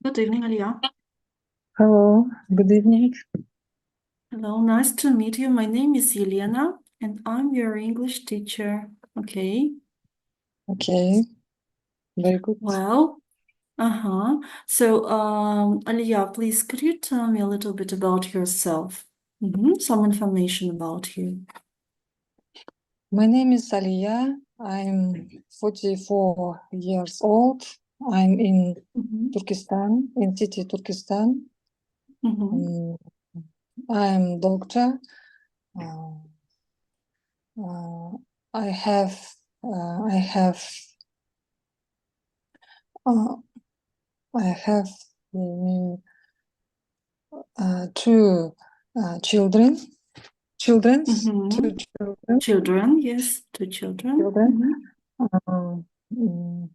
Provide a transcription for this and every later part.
Good evening, Alia. Hello, good evening. Hello, nice to meet you. My name is Yelena, and I'm your English teacher. Okay. Okay, very good. Well, So, Alia, please, could you tell me a little bit about yourself? Some information about you. My name is Aliya. I'm 44 years old. I'm in Mm-hmm. Turkestan, in city Turkestan. Mm-hmm. I'm doctor. Uh, uh, I have uh, I have uh, I have two children. Children's Mm-hmm. two children. Children, yes, two children. Children. Mm-hmm. Mm,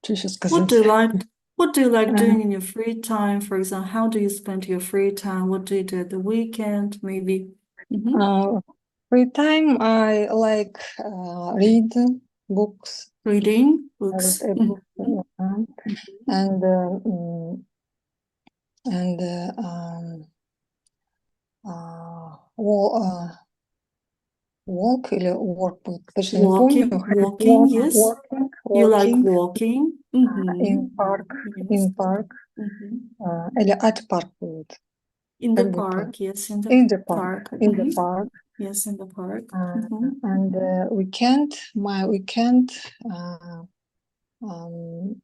Что еще What do сказать? you like? What do you like Uh, doing in your free time? For example, how do you spend your free time? What do you do at the weekend, maybe? Mm-hmm. uh, Free time, I like read books. Reading I read books. a book, Mhm. Mhm. and and walk или work, точно не помню. Walking, yes. You like Walking walking. Mm-hmm. in park, Yes. in park, Mm-hmm. или at park будет, In the как будто park, yes, in the in the park, park. in the Mhm. park. Yes, in the park. Uh, Mm-hmm. and my weekend, uh, um,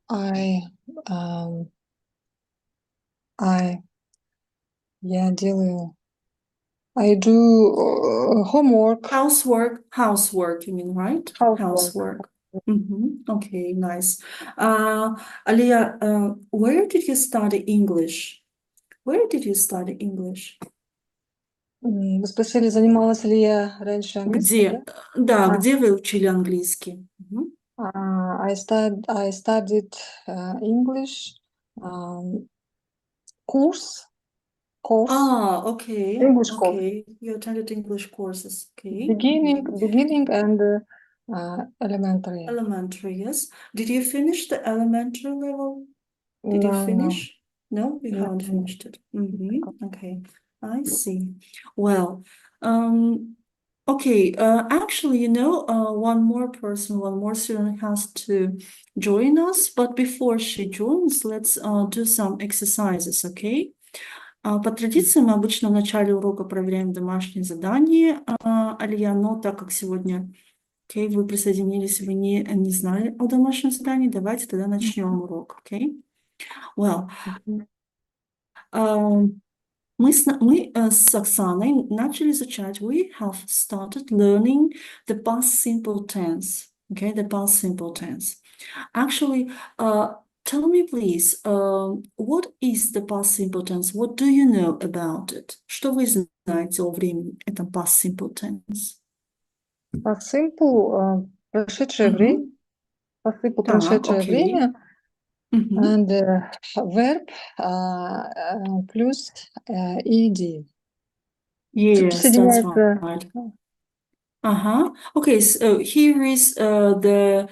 I um, I я делаю I do homework, Housework, you mean, right? housework. Housework. Mm-hmm. Okay, nice. Alia, where did you study English? Where did you study English? Вы спросили, занималась ли я раньше английским, да? Где? Да, А, где вы учили английский? Мгм. I studied English um, course, course, Okay, English course, okay. You attended English courses. Okay. Mhm. beginning and elementary. Elementary, yes. Did you finish the elementary level? Did you No, no, finish? No, you no, haven't no. finished it. Okay, I see. Well, um, okay, actually, one more student has to join us, but before she joins, let's do some exercises, okay? По традиции мы обычно в начале урока проверяем домашние задания, Алия, но так как сегодня, окей, вы присоединились, вы не знали о домашнем задании, давайте тогда начнем урок, окей? Well, um, мы с Оксаной начали изучать, we have started learning the past simple tense, okay, the past simple tense. Actually, tell me please, what is the past simple tense? What do you know about it? Что вы знаете о времени? Это past simple tense. Past simple, прошедшее Мгм. время, past simple Так, прошедшее окей. время, Мгм. and verb плюс ed. Тут Yes, that's присоединяется right. Okay, so here is the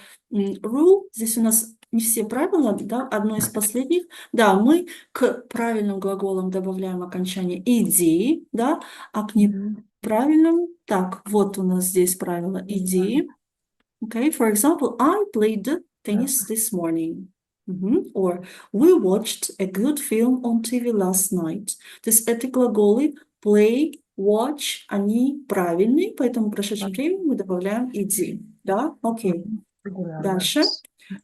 rule. Здесь у нас не все правила, да, одно из последних. Да, мы к правильным глаголам добавляем окончание иди, да, а к неправильным, так, вот у нас здесь правило иди. Okay, for example, I played tennis this morning. Or we watched a good film on TV last night. То есть эти глаголы play, watch, они правильные, поэтому в прошедшем времени мы добавляем ed. Да? Окей. регулярно. Дальше.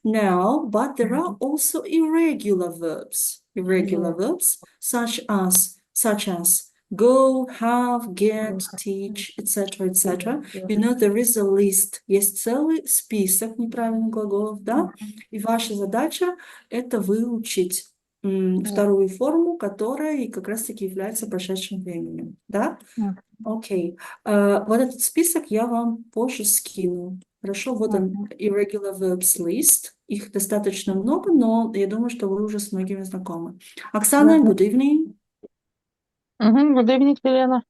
Now, but there are also irregular verbs. Irregular verbs such as go, have, get, teach, etc., etc. You know, there is a list. Есть целый список неправильных глаголов, да? И ваша задача это выучить вторую форму, которая и как раз-таки является прошедшим временем, да? Окей. Вот этот список я вам позже скину. Хорошо, вот он, irregular verbs list. Их достаточно много, но я думаю, что вы уже с многими знакомы. Оксана, good evening. Good evening, Елена.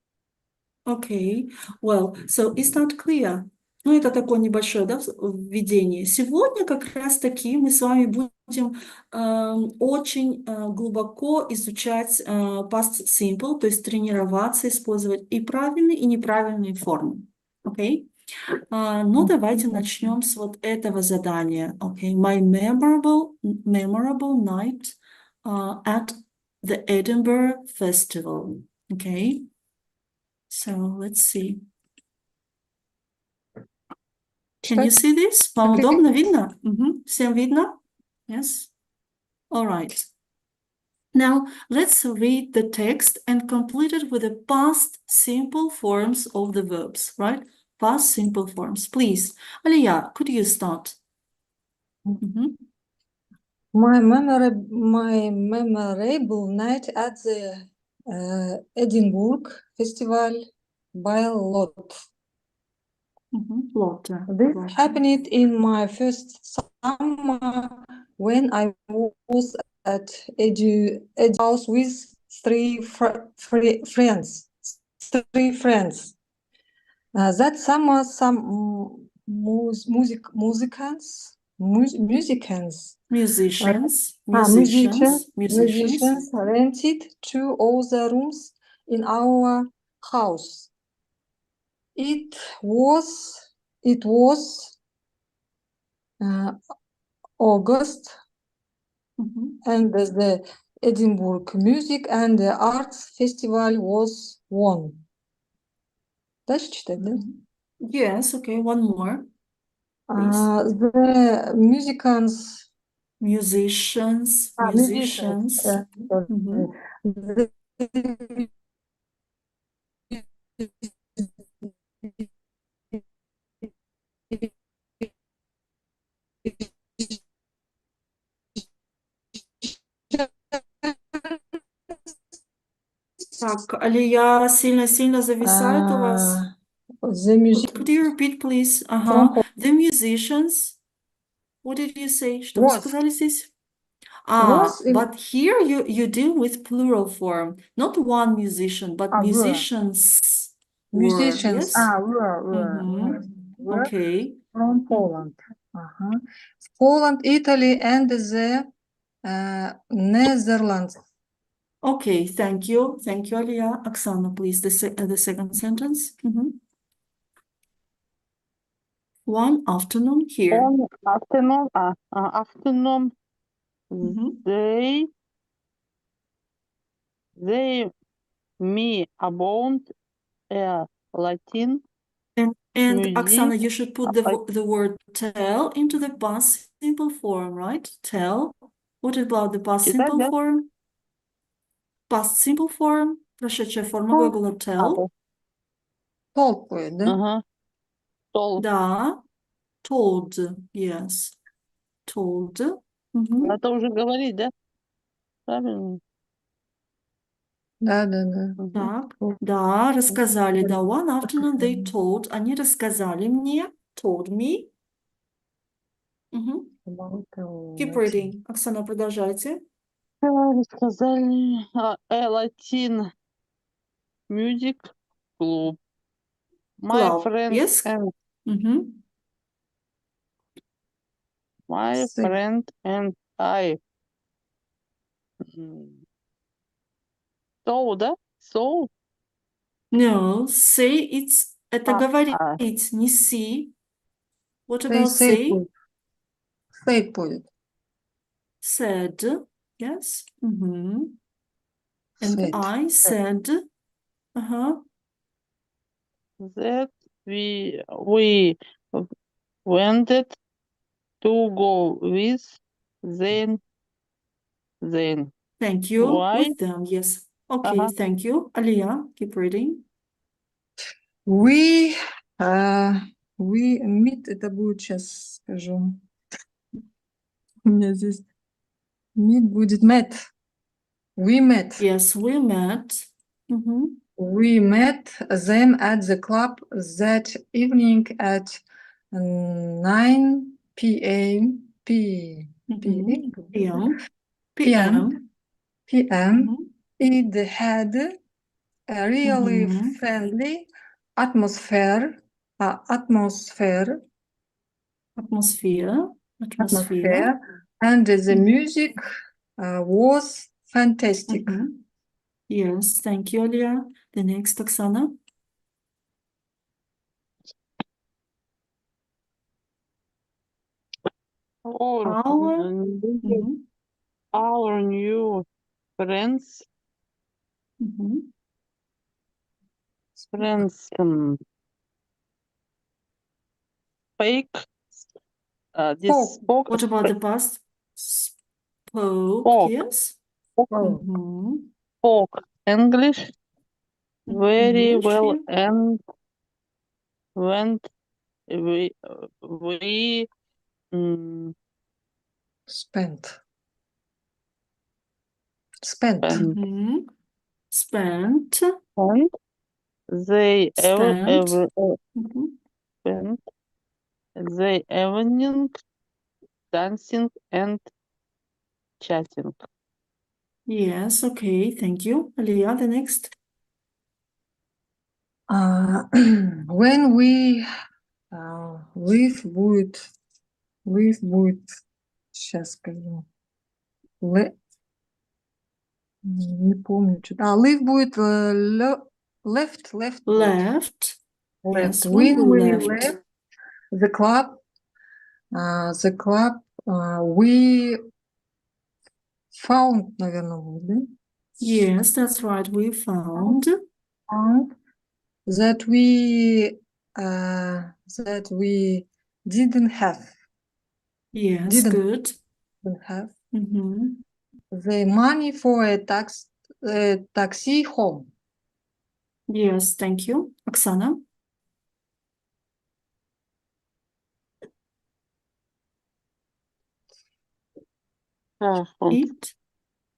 Okay, well, so is that clear? Ну, это такое небольшое, да, введение. Сегодня как раз-таки мы с вами будем очень глубоко изучать past simple, то есть тренироваться, использовать и правильные, и неправильные формы. Окей? Ну, давайте начнем с вот этого задания. Окей? My memorable night at the Edinburgh Festival. Okay? So, let's see. Can you Читать? see this? Вам удобно видно? Мгм. Всем видно? Yes? All right. Now, let's read the text and complete it with the past simple forms of the verbs, right? Past simple forms. Please, Aliya, could you start? Mhm. My memorable night at the Edinburgh Festival by lot. Lotte. This Lotte. happened in my first summer when I was at Edu house with friends. Three friends. That summer, some musicians, Musicians. musicians rented two other rooms in our house. It was August, Mhm. and the Edinburgh Music and the Arts Festival was on. Дальше читать, да? Yes, okay, one more, please. The musicians, Musicians. Mhm. the Так, Алия сильно-сильно зависает у вас. the Could you repeat, please? from Ага. The musicians. What did you say? Что вы was сказали здесь? in But here you deal with plural form. Not one musician, but were musicians were. musicians Yes? were Okay. from Poland. Poland, Italy, and the Netherlands. Okay, thank you. Thank you, Alia. Oksana, please, the second sentence. One afternoon here. On afternoon, Mhm. they me about a Latin And music. Oksana, you should put the word tell into the past simple form, right? Tell. What about the past Читать, simple да? form? Past simple form. Прошедшая форма глагола tell. Told будет, да? Ага. Told. Да. Told. Yes. Told. Мгм. Это уже говорить, да? Правильно? Да. Так. Да, рассказали. Да, one afternoon they told. Они рассказали мне. Told me. Мгм. Keep reading. Оксана, продолжайте. Сказали Latin music club. My Club. friend Yes? and Мгм. my friend and I. So, да? So. No, say it's это А, говорить, не see. What Say, about say? say будет. Said. Yes. And Said. I said. Uh-huh. that we wanted to go with then Thank you. why With them. Yes. Okay, ага. thank you. Aliyah, keep reading. We meet, это будет, сейчас скажу. У меня здесь meet будет met. We met. Yes, we met. We met them at the club that evening at 9 p.m. PM. PM. PM. It had a really friendly atmosphere. atmosphere, Atmosphere. and the Mhm. music was fantastic. Mhm. Yes, thank you, Alia. The next, Oksana. Our Our. new, Mhm. our new friends Mhm. can speak this spoke What about the past? Spoke, spoke yes. Oh, Mhm. spoke English very English, well, yeah. and when we spent. Mhm. Spent. and they Spent. Mhm. spent the evening dancing and chatting. Yes, okay, thank you. Alia, the next. When we live будет, сейчас скажу, не помню, что-то. Live будет left. Left. Yes, When we we left. left the club, we found, наверное, будет, да? Yes, that's right. We found. Found that we didn't have. Yes, good. Have Mhm. the money for a taxi home. Yes, thank you. Oksana.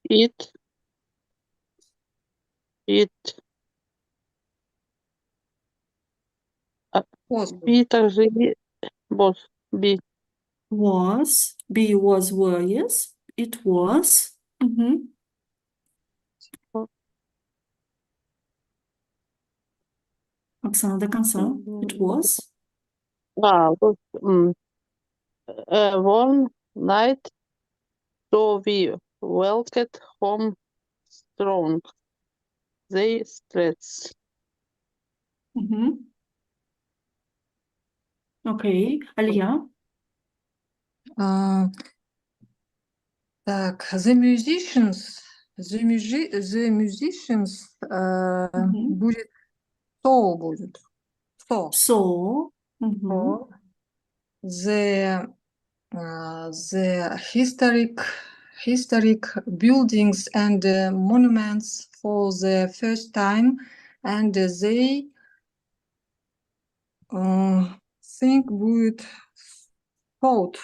It. It Was be также was be Was. Be was were, yes. It was. Mhm. Oksana, до конца. It was. was a warm night, so we welcomed home strong. They stress. Mhm. Okay. Alia. Так, the musicians Mhm. будет so будет. So. Mhm. The historic buildings and monuments for the first time, and they think будет thought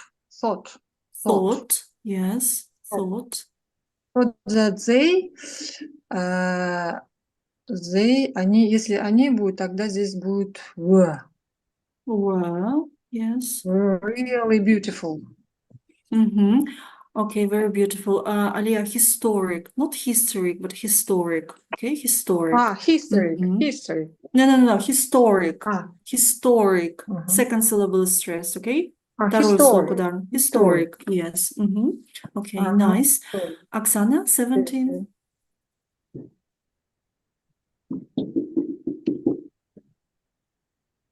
Yes. Thought. so that они, если они будут, тогда здесь будет were. Well, yes. Really beautiful. Mm-hmm. Okay, very beautiful. Alia, historic, not historic, but historic. Okay, historic. History. No, historic. Ah. Historic. Uh-huh. Second syllable is stressed, okay? Второй слог удар. Historic, yes. Okay, nice. Oksana, 17.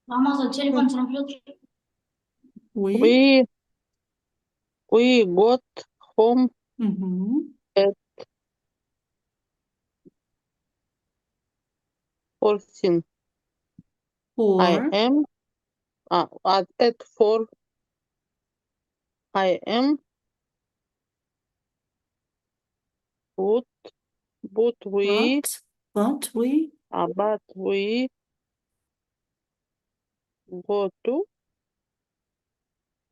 Mama, зачем концентрироваться? We. We got home at 14. I am at 4. I am but we But we. Go to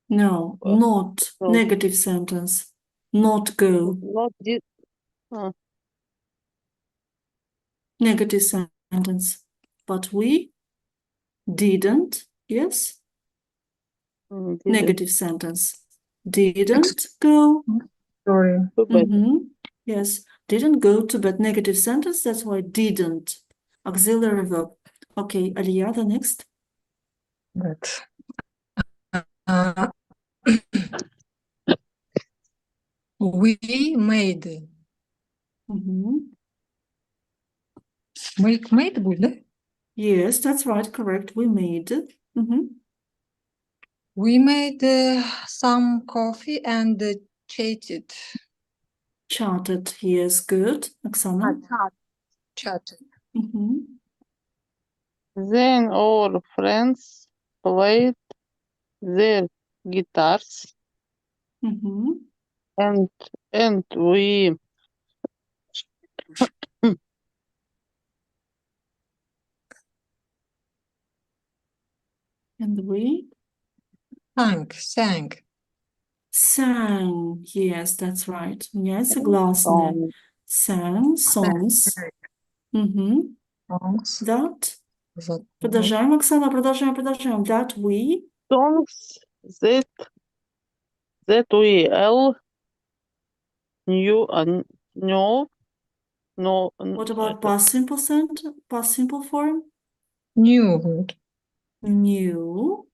No, not. no. Negative sentence. Not go. Not this. Negative sentence. But we didn't, yes? Didn't. Negative sentence. Didn't go. Sorry. Yes, didn't go to bed. Negative sentence, that's why didn't. Auxiliary verb. Okay, Alia, the next. Good. Uh, we made. Мгм. Made будет, да? Yes, that's right, correct. We made it. Мгм. We made some coffee and chatted. Chatted. Yes, good. Оксана. Chatted. Мгм. Then our friends played their guitars Мгм. and we And we Sang. sang. Yes, that's right. Меняется гласные. Sang songs. Мгм. Songs. That. That Продолжаем, Оксана, продолжаем. That we. songs that we all knew know no What about past simple past simple form? New будет. New.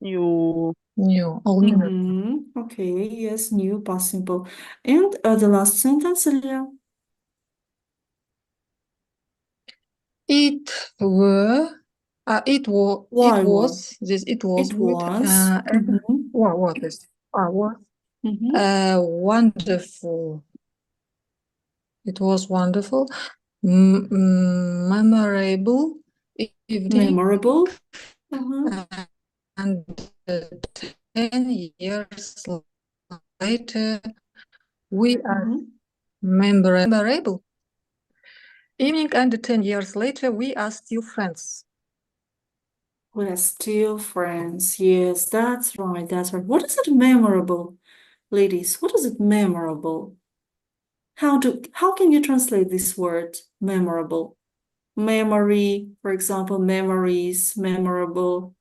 you New. All new. Okay, yes, new past simple. And the last sentence, Илья. It were. It was. Why It were? was. This. It was. It Будет. was. What is? Was. Wonderful. It was wonderful. Memorable evening. Memorable. Uh-huh. And 10 years later, we are memorable evening, and 10 years later, we are still friends. We're still friends. Yes, that's right. That's right. What is it memorable, ladies? What is it memorable? How can you translate this word memorable? Memory, for example, memories, memorable.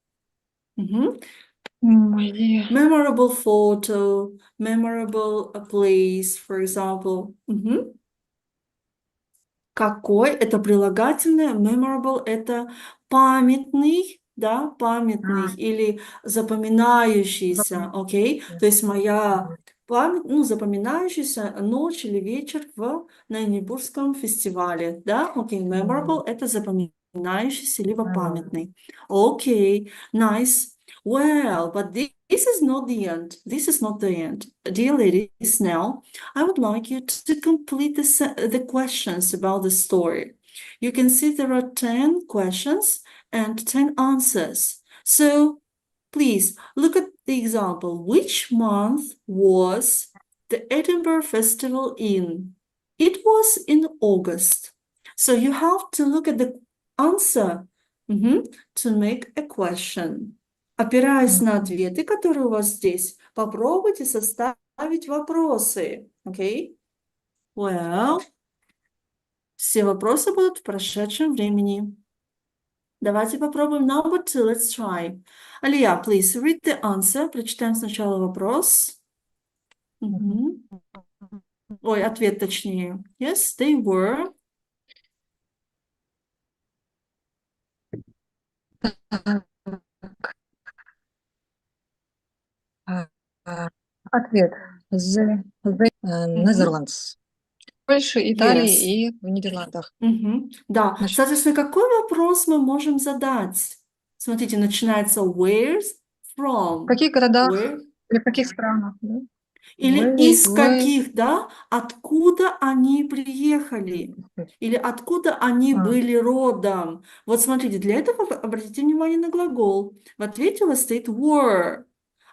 Mhm. Memorable photo, memorable place, for example. Какой? Это прилагательное. Memorable– это памятный, да, памятный или запоминающийся, окей? То есть моя память, ну, запоминающаяся ночь или вечер на Эдинбургском фестивале, да, окей? Memorable– это запоминающийся либо памятный. Окей, nice. Well, but this is not the end. This is not the end. Dear ladies, now I would like you to complete the questions about the story. You can see there are 10 questions and 10 answers. So please look at the example. Which month was the Edinburgh Festival in? It was in August. So you have to look at the answer to make a question. Опираясь на ответы, которые у вас здесь, попробуйте составить вопросы. Okay? Well, все вопросы будут в прошедшем времени. Давайте попробуем number 2. Let's try. Алия, please read the answer. Прочитаем сначала вопрос. Ой, ответ точнее. Yes, they were. Ответ. The Netherlands. Польша, Италии Yes. и в Нидерландах. Да, Значит, соответственно, какой вопрос мы можем задать? Смотрите, начинается where's в from. каких городах Where? или в каких странах? Да? Или из каких, да? Откуда они приехали? Или откуда они были родом? Вот смотрите, для этого обратите внимание на глагол. В ответе у вас стоит were.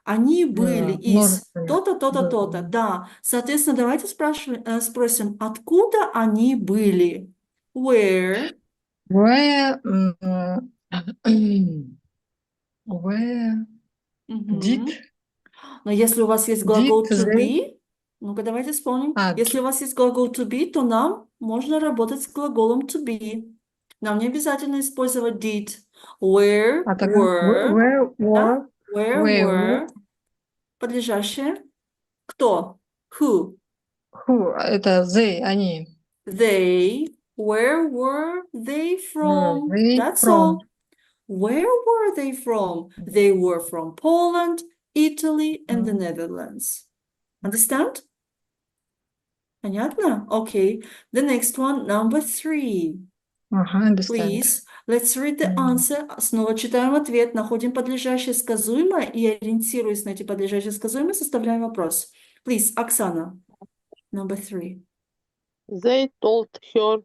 Они были из то-то, то-то, то-то. Да. Соответственно, давайте спросим, откуда они были? Where? Where did Но если у вас есть глагол to be, ну-ка давайте вспомним. Если у вас есть глагол to be, то нам можно работать с глаголом to be. Нам не обязательно использовать did. Where were, да? Where were. Подлежащее. Кто? Who? это they, они. They. Where were they from? They That's from. all. Where were they from? They were from Poland, Italy, and the Netherlands. Understand? Понятно? Okay. The next one, number 3. Ага, understand. Please, let's read the answer. Снова читаем ответ, находим подлежащее сказуемое и, ориентируясь на эти подлежащие сказуемые, составляем вопрос. Please, Оксана, number 3. They told her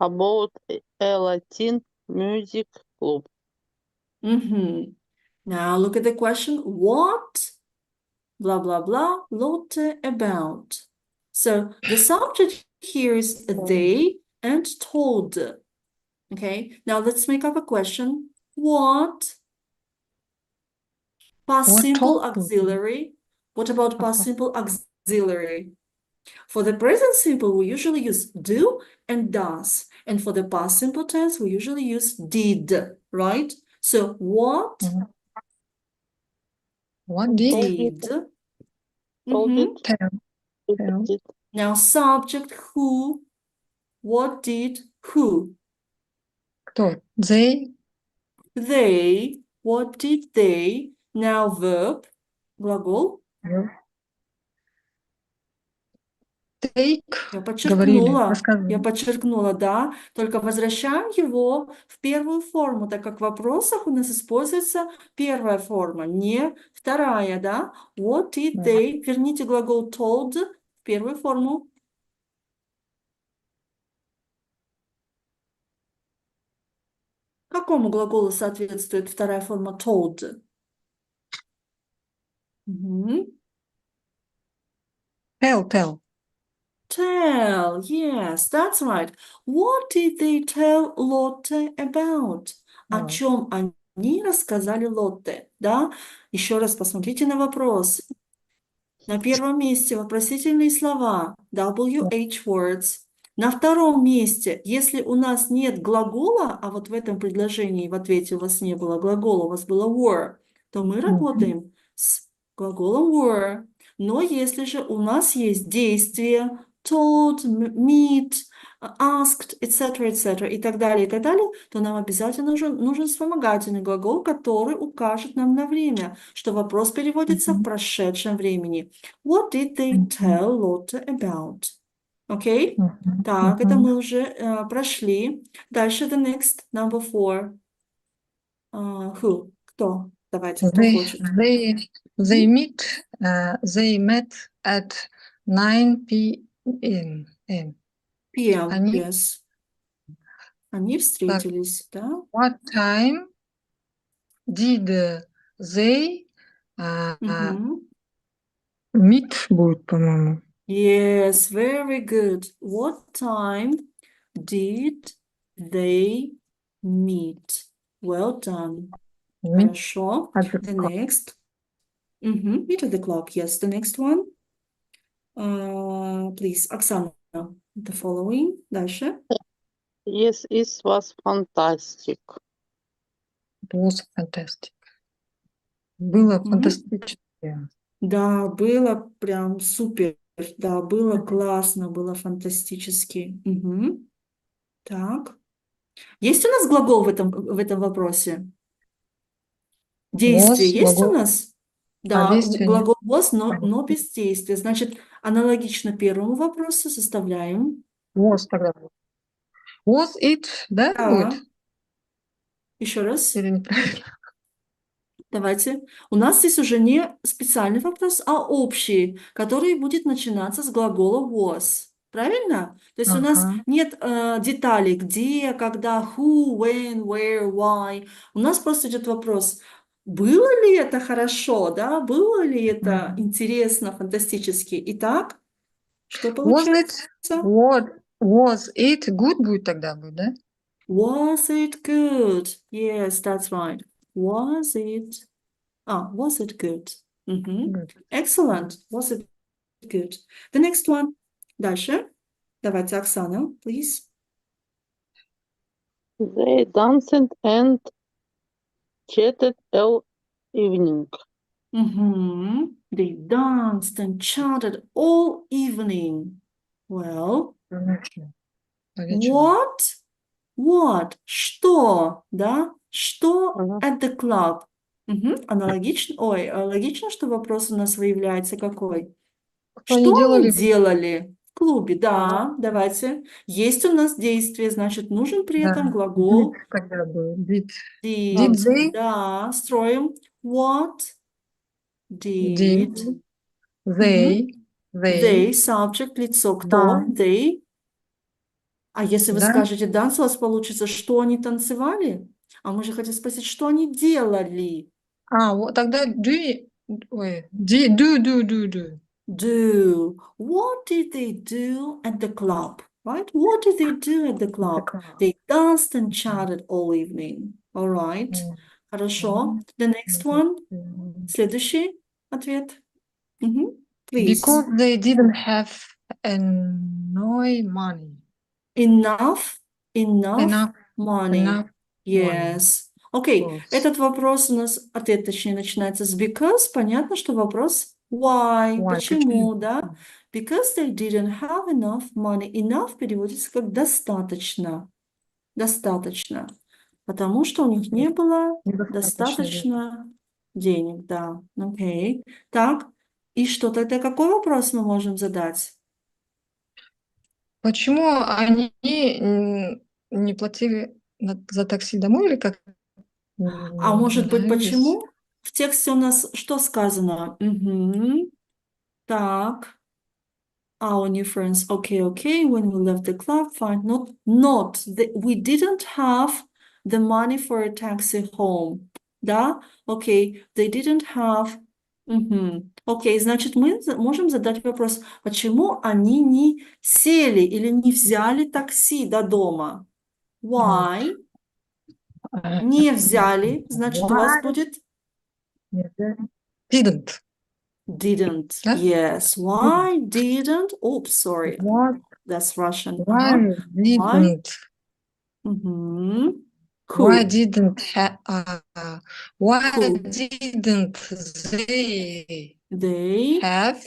about a Latin music club. Now look at the question. What? Blah, blah, blah. Lotte about. So the subject here is they and told. Okay, now let's make up a question. What? Past What simple told? auxiliary. What about past simple auxiliary? For the present simple, we usually use do and does. And for the past simple tense, we usually use did, right? So what What did? did? Told Mhm. it. Tell. It. Now subject who. What did who? Кто? They. They. What did they? Now verb. Глагол. Take. Я Говорили, подчеркнула, рассказывали. да, только возвращаем его в первую форму, так как в вопросах у нас используется первая форма, не вторая, да? What did they? Верните глагол told в первую форму. Какому глаголу соответствует вторая форма told? Tell. Tell, yes, that's right. What did they tell Lotte about? О чем они рассказали Лотте, да? Еще раз посмотрите на вопрос. На первом месте вопросительные слова, WH words. На втором месте, если у нас нет глагола, а вот в этом предложении в ответе у вас не было глагола, у вас было were, то мы работаем с глаголом were. Но если же у нас есть действие told, meet, asked, etc., и так далее, то нам обязательно нужен вспомогательный глагол, который укажет нам на время, что вопрос переводится в прошедшем времени. What did they tell Lotte about? Окей? Так, это мы уже прошли. Дальше the next, number 4. Who? Кто? Давайте, кто хочет? They met at 9 p.m. PM, Они- yes. Они встретились, да? What time did they meet будет, по-моему. Yes, very good. What time did they meet? Well done. Meet Хорошо. at the The clock. next. Meet at the clock. Yes, the next one. Please, Оксана, the following. Дальше. Yes, it was fantastic. It was fantastic. Было фантастично. Да, было прям супер. Да, было классно, было фантастически. Так. Есть у нас глагол в этом вопросе? Действие есть у глагол. нас? Да, действия нет. глагол was, но без действия. Значит, аналогично первому вопросу составляем. Was тогда. Was it, да, Да. будет? Еще раз. Или неправильно? Давайте. У нас здесь уже не специальный вопрос, а общий, который будет начинаться с глагола was. Правильно? То есть у нас нет деталей, где, когда, who, when, where, why. У нас просто идет вопрос, было ли это хорошо, да? Было ли это интересно, фантастически? Итак, что получается? Was it good будет тогда, да? Was it good? Yes, that's right. Was it good? Good. Excellent. Was it good? The next one. Дальше. Давайте, Оксана, please. They danced and chatted all evening. They danced and chatted all evening. Well, Конечно. what What? Что? Да? Что Ага. at the club? Аналогично. Ой, логично, что вопрос у нас выявляется какой? Что они Что они делали? делали в клубе? Ага. Да, давайте. Есть у нас действие, значит, нужен при этом Да. Did глагол тогда был. Did did. they? Да, строим. What Did did. they? They, subject, лицо, кто? Done. They. А если вы Да? скажете dance, у вас получится, что они танцевали? А мы же хотим спросить, что они делали? Вот тогда ой, do. Do. What did they do at the club? Right? What did they do at the club? Такая. They danced and chatted all evening. All right. Хорошо. The next one. Следующий ответ. Please. Because they didn't have no money. Enough Enough money. money. Yes. Окей, Because. этот вопрос у нас, ответ точнее, начинается с because. Понятно, что вопрос why, Why? почему, Почему? да? Because they didn't have enough money. Enough переводится как достаточно. Достаточно. Потому что у них не было Недостаточно денег. достаточно денег, да. Окей. Так, и что тогда, какой вопрос мы можем задать? Почему они не платили за такси домой или как? А может быть, Остановились. почему? В тексте у нас что сказано? Так. Our new friends. Okay. When we left the club, fine. We didn't have the money for a taxi home. Да? Окей. They didn't have. Окей, значит, мы можем задать вопрос, почему они не сели или не взяли такси до дома? Why? Не взяли, значит, у вас Why будет didn't? didn't. Да? Yes. Why didn't? Oops, sorry. What? That's Russian. Why Why? didn't? Why Who? didn't why Who? didn't they They. have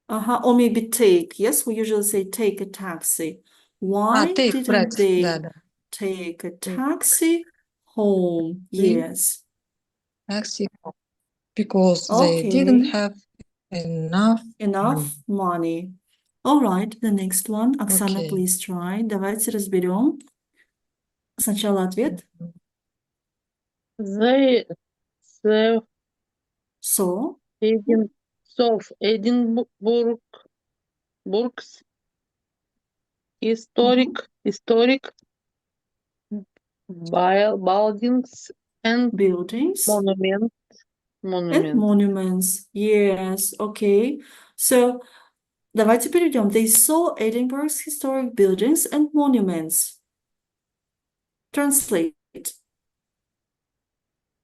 Or maybe take. Yes, we usually say take a taxi. Why take didn't bread? they Да. take a Take taxi home? they Yes. taxi because they didn't Okay. have enough money. Enough money. All right, the next one. Оксана, Okay. please try. Давайте разберем. Сначала ответ. They serve So. Edinburgh's historic buildings and Buildings. monuments. And monuments. Yes, okay. So, давайте перейдем. They saw Edinburgh's historic buildings and monuments. Translate.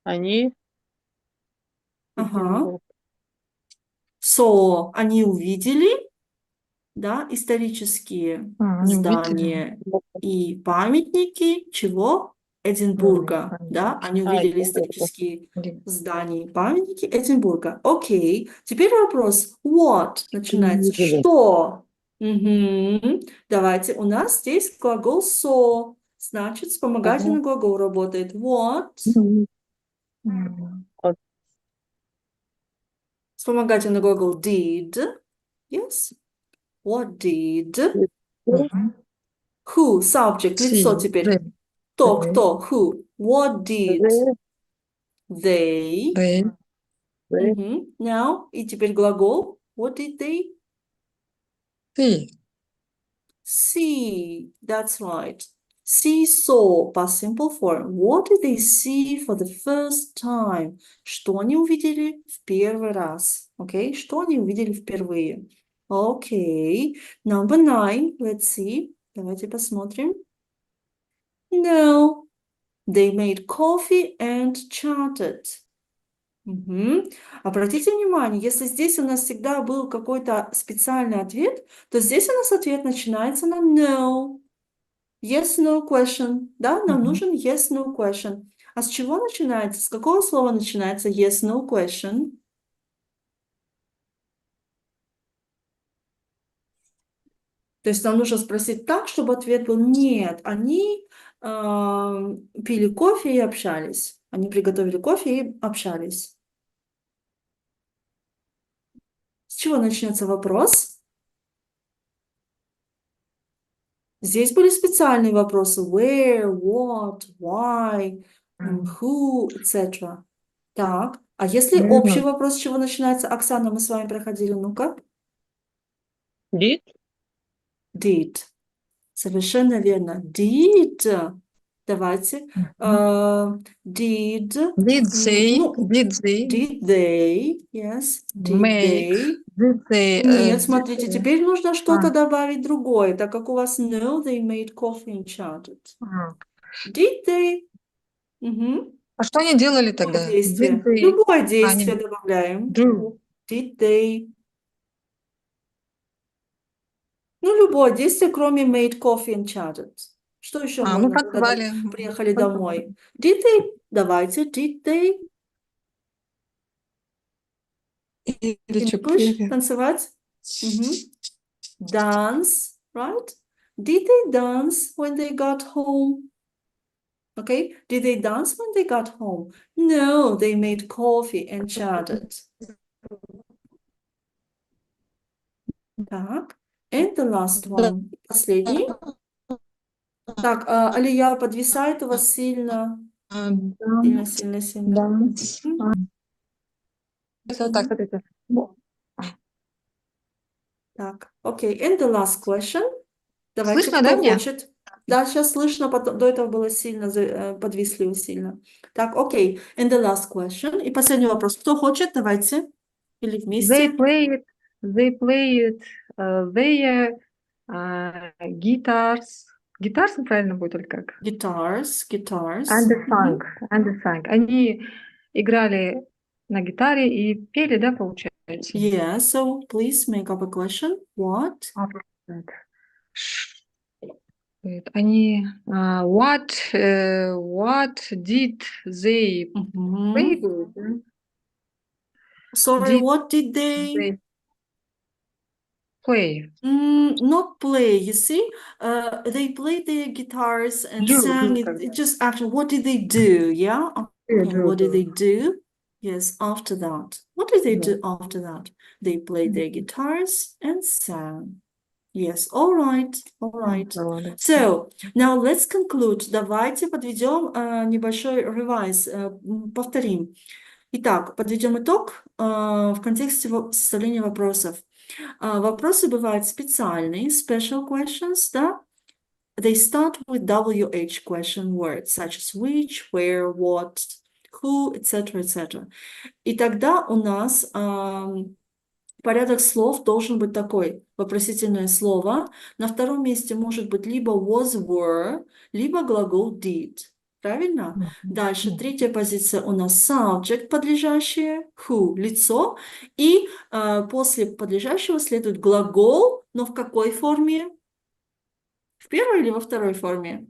Они Ага. So, они увидели, да, исторические Они увидели здания и памятники чего? Эдинбурга, да, они увидели исторические здания и памятники Эдинбурга. Окей, теперь вопрос, what начинается, что? Давайте, у нас здесь глагол so, значит, вспомогательный глагол работает. What? Вспомогательный глагол did. Yes. What did? Who? Subject. Лицо теперь. Кто? Who? What did they? Now, и теперь глагол. What did they see? That's right. See, saw, past simple form. What did they see for the first time? Что они увидели в первый раз? Okay? Что они увидели впервые? Okay. Number 9. Let's see. Давайте посмотрим. No. They made coffee and chatted. Обратите внимание, если здесь у нас всегда был какой-то специальный ответ, то здесь у нас ответ начинается на no. Yes, no question. Да, нам нужен yes, no question. А с чего начинается? С какого слова начинается yes, no question? То есть нам нужно спросить так, чтобы ответ был нет, они пили кофе и общались. Они приготовили кофе и общались. С чего начнется вопрос? Здесь были специальные вопросы. Where, what, why, who, etc. Так, а если общий вопрос, с чего начинается? Оксана, мы с вами проходили, ну-ка. Did. Did. Совершенно верно. Did. Давайте. Did. Did they, Ну, did they did they. Yes. Did make, they. did they, Нет, смотрите, теперь нужно что-то а. добавить другое, так как у вас no, they made coffee and chatted. а. Did they? Мгм. А что они делали Любое тогда? Did действие. they, Любое они действие добавляем. do. Did they? Ну, любое действие, кроме made coffee and chatted. Что еще Мы можно, когда позвали. приехали домой? Did they? Давайте, did they? Или что English? Танцевать? Мгм. Dance, right? Did they dance when they got home? Okay, did they dance when they got home? No, they made coffee and chatted. Так, and the last one. Последний. Так, Алия подвисает у вас сильно. Сильно, сильно, сильно. Dance. Мгм. Так, смотрите. Так, окей, and the last question. Давайте, Слышно, кто да, меня? хочет? Да, сейчас слышно, потом, до этого было сильно, подвисли сильно. Так, окей, and the last question. И последний вопрос. Кто хочет? Давайте. Или вместе. They played their guitars. Guitars правильно будет или как? Guitars. And Мгм. sang. Они играли на гитаре и пели, да, получается? Yeah, so please make up a question. What? Они what did they play? Мгм. Sorry, Did what did they? they play? Not play, you see? They played their guitars and sang Do, it. как It just after, what did they do? Yeah? Okay, do, what did they do. do? Yes, after that. What did they Да. do after that? They played their guitars and sang. Yes, all right, all right. Молодец. So, now let's conclude. Давайте подведем небольшой revise, повторим. Итак, подведем итог в контексте составления вопросов. Вопросы бывают специальные, special questions, да? They start with WH question words, such as which, where, what, who, etc., etc. И тогда у нас порядок слов должен быть такой. Вопросительное слово. На втором месте может быть либо was, were, либо глагол did. Правильно? Дальше третья позиция у нас subject, подлежащее, who, лицо. И после подлежащего следует глагол, но в какой форме? В первой или во второй форме?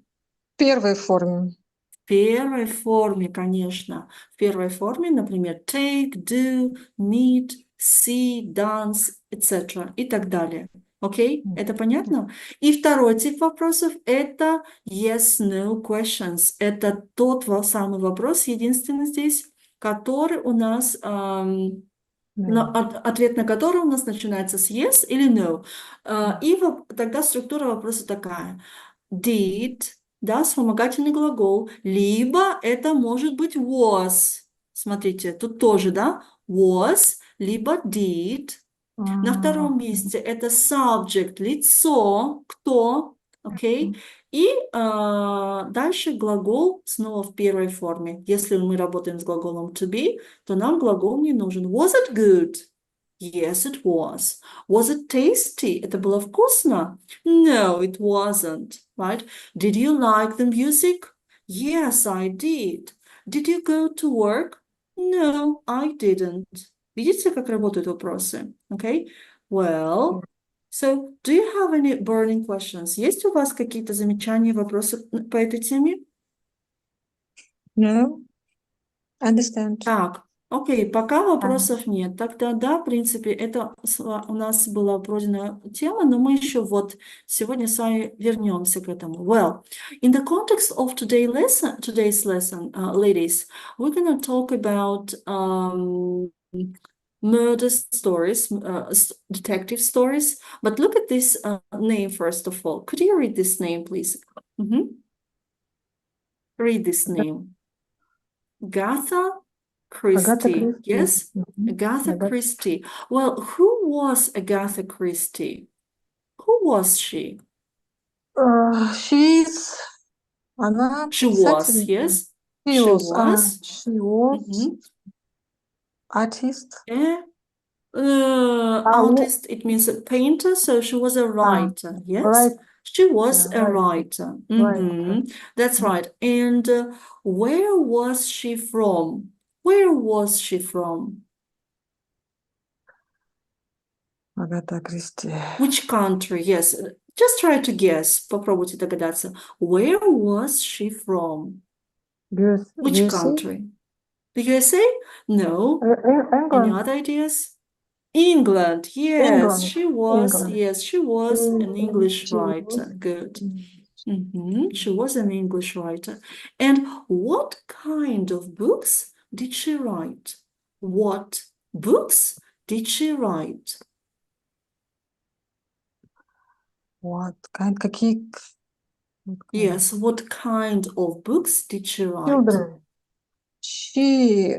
В первой форме. В первой форме, конечно. В первой форме, например, take, do, meet, see, dance, etc. и так далее. Окей? Это понятно? И второй тип вопросов – это yes, no questions. Это тот самый вопрос, единственный здесь, который у нас, ответ на который у нас начинается с yes или no. И тогда структура вопроса такая. Did, да, вспомогательный глагол, либо это может быть was. Смотрите, тут тоже, да, was, либо did. На втором месте это subject, лицо, кто, окей. И дальше глагол снова в первой форме. Если мы работаем с глаголом to be, то нам глагол не нужен. Was it good? Yes, it was. Was it tasty? Это было вкусно? No, it wasn't. Right? Did you like the music? Yes, I did. Did you go to work? No, I didn't. Видите, как работают вопросы? Okay? Well, so do you have any burning questions? Есть у вас какие-то замечания, вопросы по этой теме? No, understand. Так, Окей, пока вопросов нет. Тогда да, в принципе, это у нас была пройдена тема, но мы еще вот сегодня с вами вернемся к этому. Well, in the context of today's lesson, ladies, we're gonna talk about murder stories, detective stories. But look at this name first of all. Could you read this name, please? Read this name. Agatha Агата Christie. Кристи. Yes, Мгм. Agatha Агата- Christie. Well, who was Agatha Christie? Who was she? Она She was, писательница. yes, she was. She was Mhm. artist. Eh, А, artist, it means a painter, so she was a writer, yes? right, She was a right, writer. right. Mhm. That's right. And where was she from? Where was she from? Агата Кристи. Which country? Yes. Just try to guess. Попробуйте догадаться. Where was she from? Which USA? country? The USA? No. Any England. other ideas? England. Yes, England. she was. England. Yes, she was an English She writer. was. Good. She was an English writer. And what kind of books did she write? What books did she write? What kind? Какие? Yes, what kind of books did she write? Children. She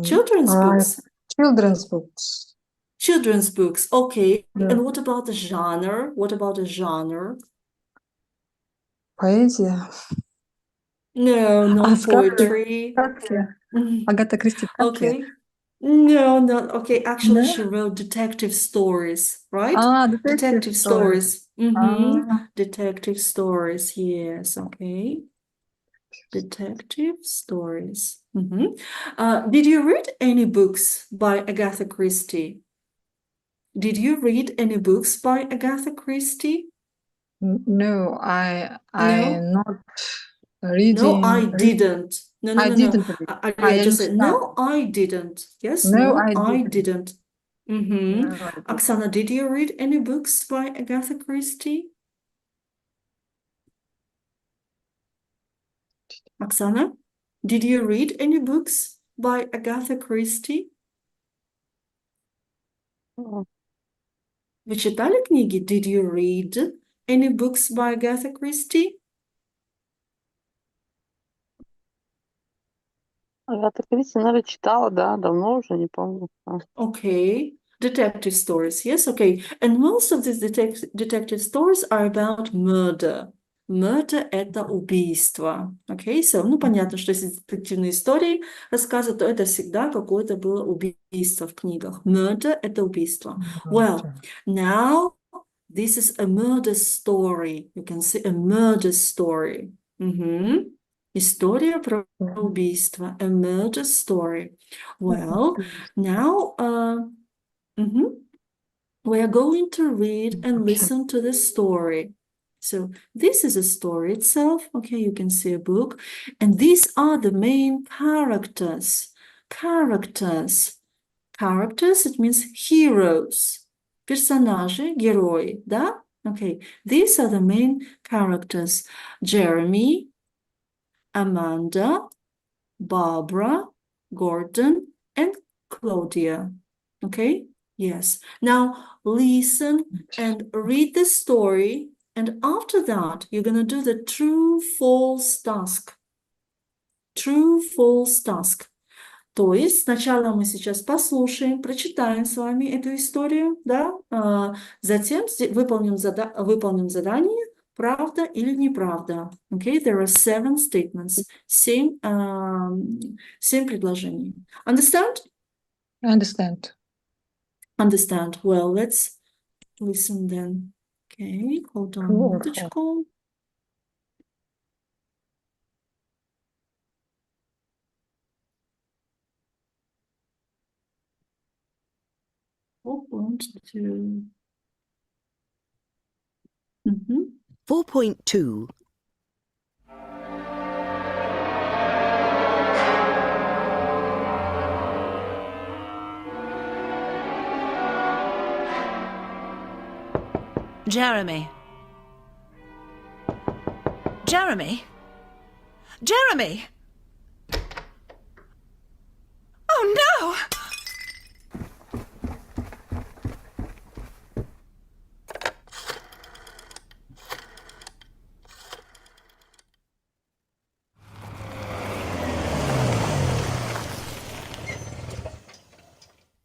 Children's writes books. children's books. Children's books. Okay. Yeah. And what about the genre? What about the genre? Поэзия. No, not Сказки. poetry. Сказки. Mm, Агата Кристи сказки. Okay. No, not okay. Actually, Да? she wrote detective stories, right? Detective Detective stories. stories. Detective stories. Yes, okay. Detective stories. Did you read any books by Agatha Christie? Did you read any books by Agatha Christie? No, No? not No, reading. I didn't. No, no, I no, no. didn't read. I Я just не said, читала. no, I didn't. Yes, No, no, I I didn't. didn't. No, I didn't. Oksana, did you read any books by Agatha Christie? Oksana, did you read any books by Agatha Christie? Вы читали книги? Did you read any books by Agatha Christie? Агата Кристи, наверное, читала, да, давно уже, не помню. Okay, detective stories, yes, okay. And most of these detective stories are about murder. Murder – это убийство. Okay, so, ну, понятно, что если детективные истории рассказывают, то это всегда какое-то было убийство в книгах. Murder – это убийство. Well, now this is a murder story. You can see a murder story. История про убийство. A murder story. Well, now we are going to read and listen to the story. So this is a story itself. Okay, you can see a book. And these are the main characters. Characters. Characters, it means heroes. Персонажи, герои, да? Okay, these are the main characters. Jeremy, Amanda, Barbara, Gordon, and Claudia. Okay? Yes. Now listen and read the story. And after that, you're going to do the true-false task. True-false task. То есть сначала мы сейчас послушаем, прочитаем с вами эту историю, да, затем выполним задание правда или неправда. Okay, there are 7 statements, 7 предложений. Understand? Understand. Understand. Well, let's listen then. Okay, hold on True a or false? minutочку. Want to. 4.2. Jeremy. Jeremy? Jeremy! Oh no!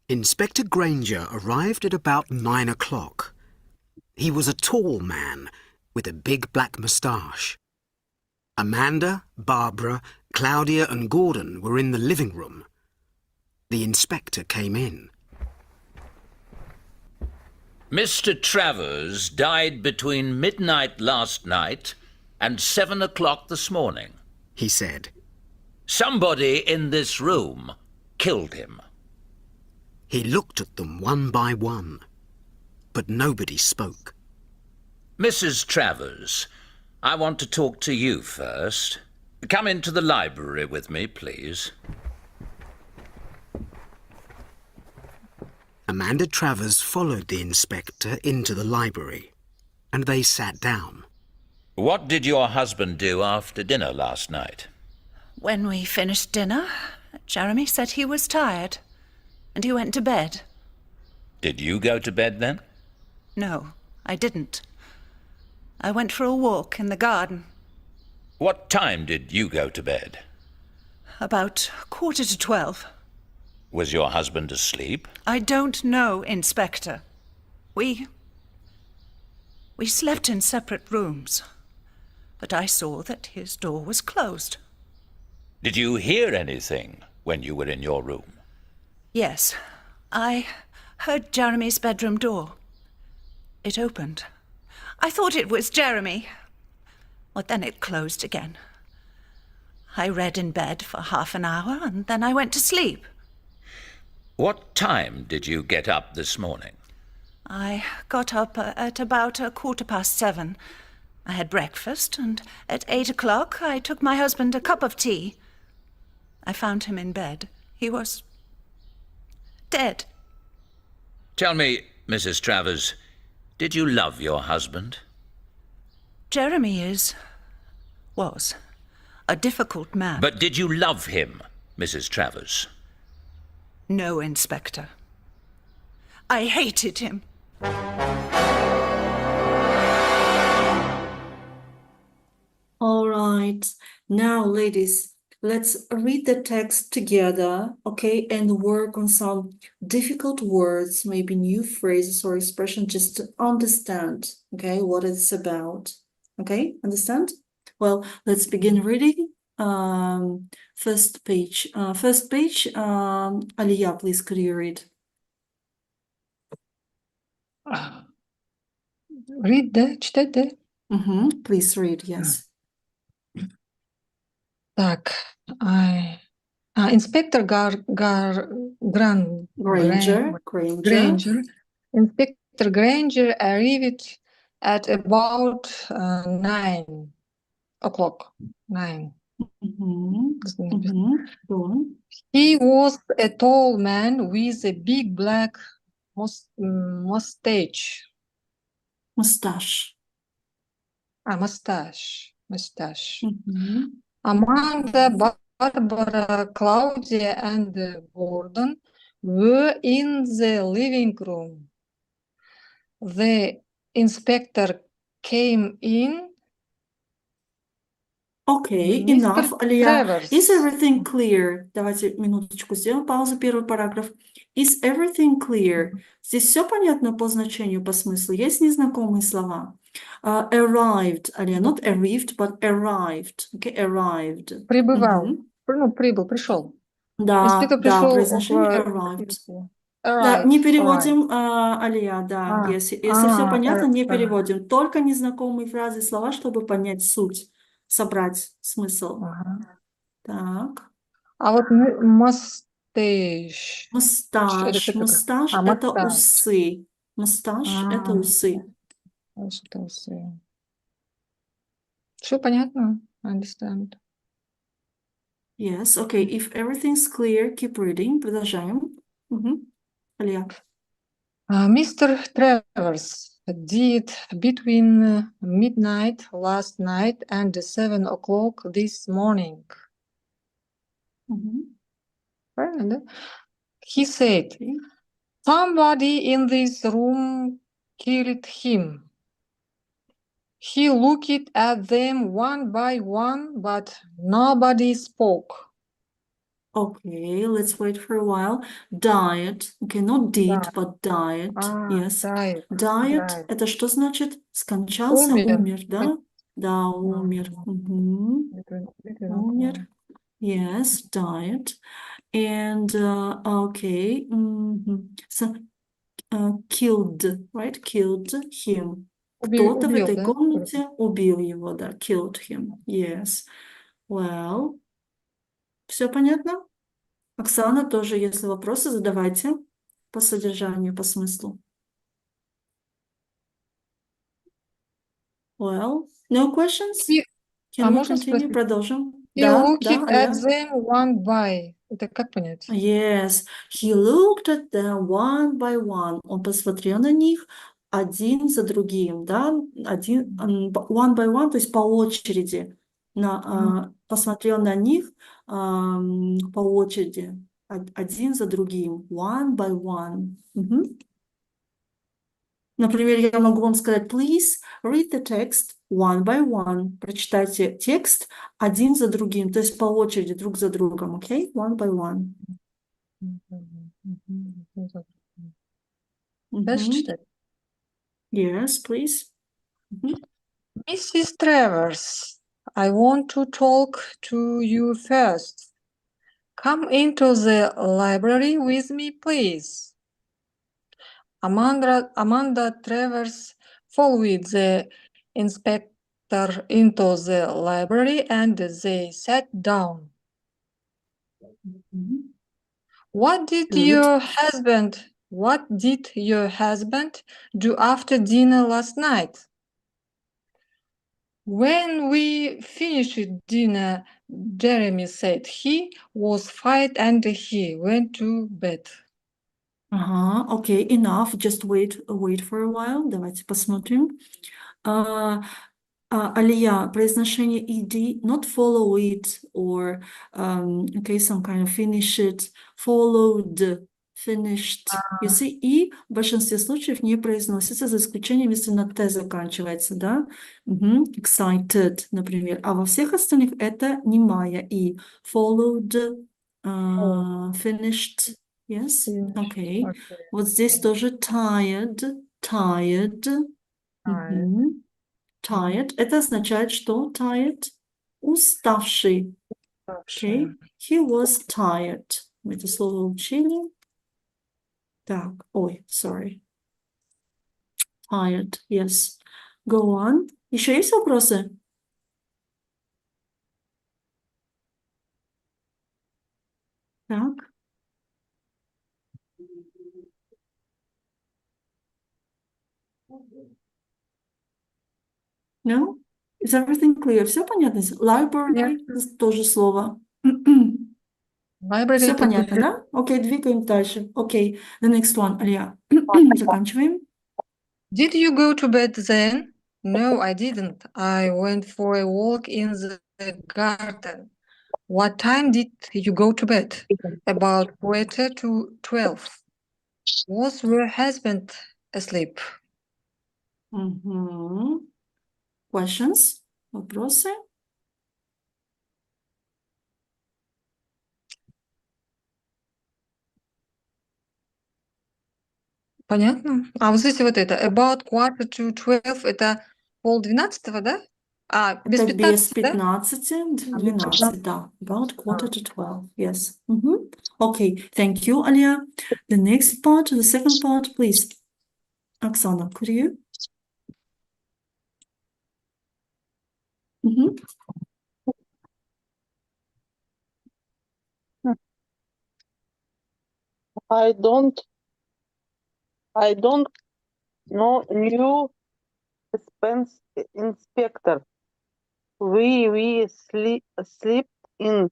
Inspector Granger arrived at about 9 o'clock. He was a tall man with a big black moustache. Amanda, Barbara, Claudia and Gordon were in the living room. The inspector came in. Mr. Travers died between midnight last night and 7 o'clock this morning. He said. Somebody in this room killed him. He looked at them one by one, but nobody spoke. Mrs. Travers, I want to talk to you first. Come into the library with me, please. Amanda Travers followed the inspector into the library, and they sat down. What did your husband do after dinner last night? When we finished dinner, Jeremy said he was tired, and he went to bed. Did you go to bed then? No, I didn't. I went for a walk in the garden. What time did you go to bed? About 11:45. Was your husband asleep? I don't know, Inspector. We slept in separate rooms, but I saw that his door was closed. Did you hear anything when you were in your room? Yes, I heard Jeremy's bedroom door. It opened. I thought it was Jeremy, but then it closed again. I read in bed for half an hour, and then I went to sleep. What time did you get up this morning? I got up at about 7:15. I had breakfast, and at 8 o'clock I took my husband a cup of tea. I found him in bed. He was dead. Tell me, Mrs. Travers, did you love your husband? Jeremy was a difficult man. But did you love him, Mrs. Travers? No, Inspector. I hated him. All right. Now, ladies, let's read the text together, okay, and work on some difficult words, maybe new phrases or expressions, just to understand, okay, what it's about. Okay, understand? Well, let's begin reading. First page. Aliyah, please, could you read? Read де? Читать де? Please read, yes. Так. Инспектор Granger. Inspector Granger arrived at about 9 o'clock. 9. Go on. He was a tall man with a big black mustache. Mustache. Mustache. Amanda, Barbara, Claudia, and Gordon were in the living room. The inspector came in. Okay, Mr. enough, Aliyah. Travers. Is everything clear? Давайте минуточку сделаем паузу, первый параграф. Is everything clear? Здесь все понятно по значению, по смыслу? Есть незнакомые слова? Arrived, Aliyah, not arrived, but arrived. Okay, arrived. Прибывал. Прибыл, пришел. Да, Инспектор да, пришел произношение arrived. Да, не переводим, Алия, да, если все понятно, не переводим. Только незнакомые фразы, слова, чтобы понять суть, собрать смысл. Так. А вот мастаж. Мусташ. Мусташ – это усы. Мусташ – это усы. Это усы. Все понятно? I understand. Yes, okay. If everything's clear, keep reading. Продолжаем. Алия. Mr. Travers did between midnight last night and 7 o'clock this morning. Мгм. Правильно, да? He said, Окей. somebody in this room killed him. He looked at them one by one, but nobody spoke. Okay, let's wait for a while. Died. Okay, not did, but died. Yes. Died. Died. Это что значит? Скончался, Умер. умер, да? Да, умер. Мгм. Between Умер. Yes, died. And okay. So, killed, right? Killed him. Кто-то в убил, этой да? комнате убил его, да. Killed him. Yes. Well, все понятно? Оксана, тоже, если вопросы, задавайте по содержанию, по смыслу. Well, no questions? He- Can we можно continue? спросить? Продолжим. He Да, looked да, at Аля. them one by. Это как понять? Yes, he looked at them one by one. Он посмотрел на них один за другим, да, one by one, то есть по очереди. Посмотрел на них по очереди, один за другим, one by one. Мгм. Например, я могу вам сказать, please read the text one by one. Прочитайте текст один за другим, то есть по очереди, друг за другом, окей? One by one. Дальше Мгм. читать. Yes, please. Мгм. Mrs. Travers, I want to talk to you first. Come into the library with me, please. Amanda Travers followed the inspector into the library and they sat down. Мгм. What did Good. your husband do after dinner last night? When we finished dinner, Jeremy said he was fine and he went to bed. Ага, окей, enough. Just wait for a while. Давайте посмотрим. Алия, произношение ed, not follow it or okay, some kind of finish it, followed, finished. You see, и в большинстве случаев не произносится, за исключением, если на Т заканчивается, да? Мгм. Excited, например. А во всех остальных это немая и. Followed, finished, yes? Finished, Okay. okay. Вот здесь тоже tired, tired. Мгм. Tired. Это означает что? Tired. Уставший. Okay. He was tired. Мы это слово учили. Так, ой, sorry. Tired, yes. Go on. Еще есть вопросы? Так. No? Is everything clear? Все понятно? Library тоже слово. Library Все это понятно, библиотека. да? Окей, двигаем дальше. Окей, the next one, Алия. Заканчиваем. Did you go to bed then? No, I didn't. I went for a walk in the garden. What time did you go to bed? About 11:45. Was your husband asleep? Мгм. Questions? Вопросы? Понятно. А вот здесь вот это about 11:45 это 11:30, да? Без Это без 15, да? 15, А, без 12, да. About 11:45, yes. Okay, thank you, Alia. The next part, the second part, please. Оксана, could you? Мгм. I don't know new inspector. We sleep in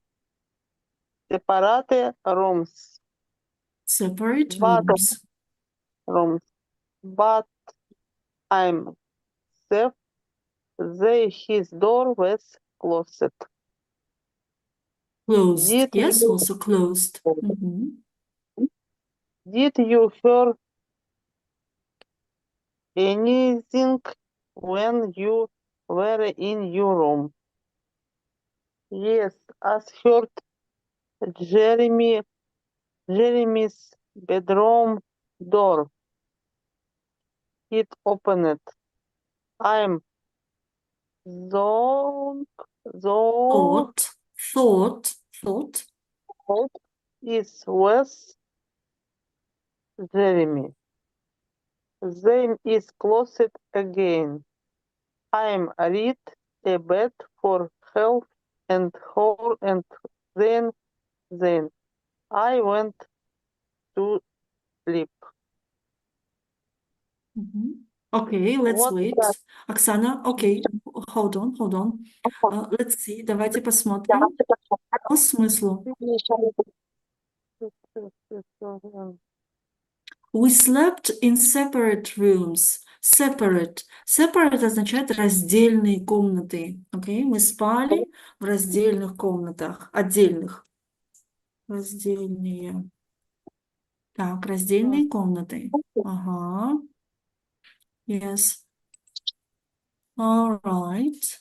separate rooms. Separate But rooms. rooms. But I'm safe. His door was closed. Closed. Did Yes, you, also closed. Mhm. did you hear anything when you were in your room? Yes, I heard Jeremy's bedroom door. It opened. I'm so Thought, thought, thought. cold. Is was Jeremy. Then is closed again. I'm read a bed for help and whole and then I went to sleep. Mhm. Okay, let's What wait. time? Оксана, окей, hold on. Let's see, давайте посмотрим по смыслу. We slept in separate rooms. Separate. Separate означает раздельные комнаты. Окей, мы спали в раздельных комнатах, отдельных. Раздельные. Так, раздельные комнаты. Ага, yes. All right.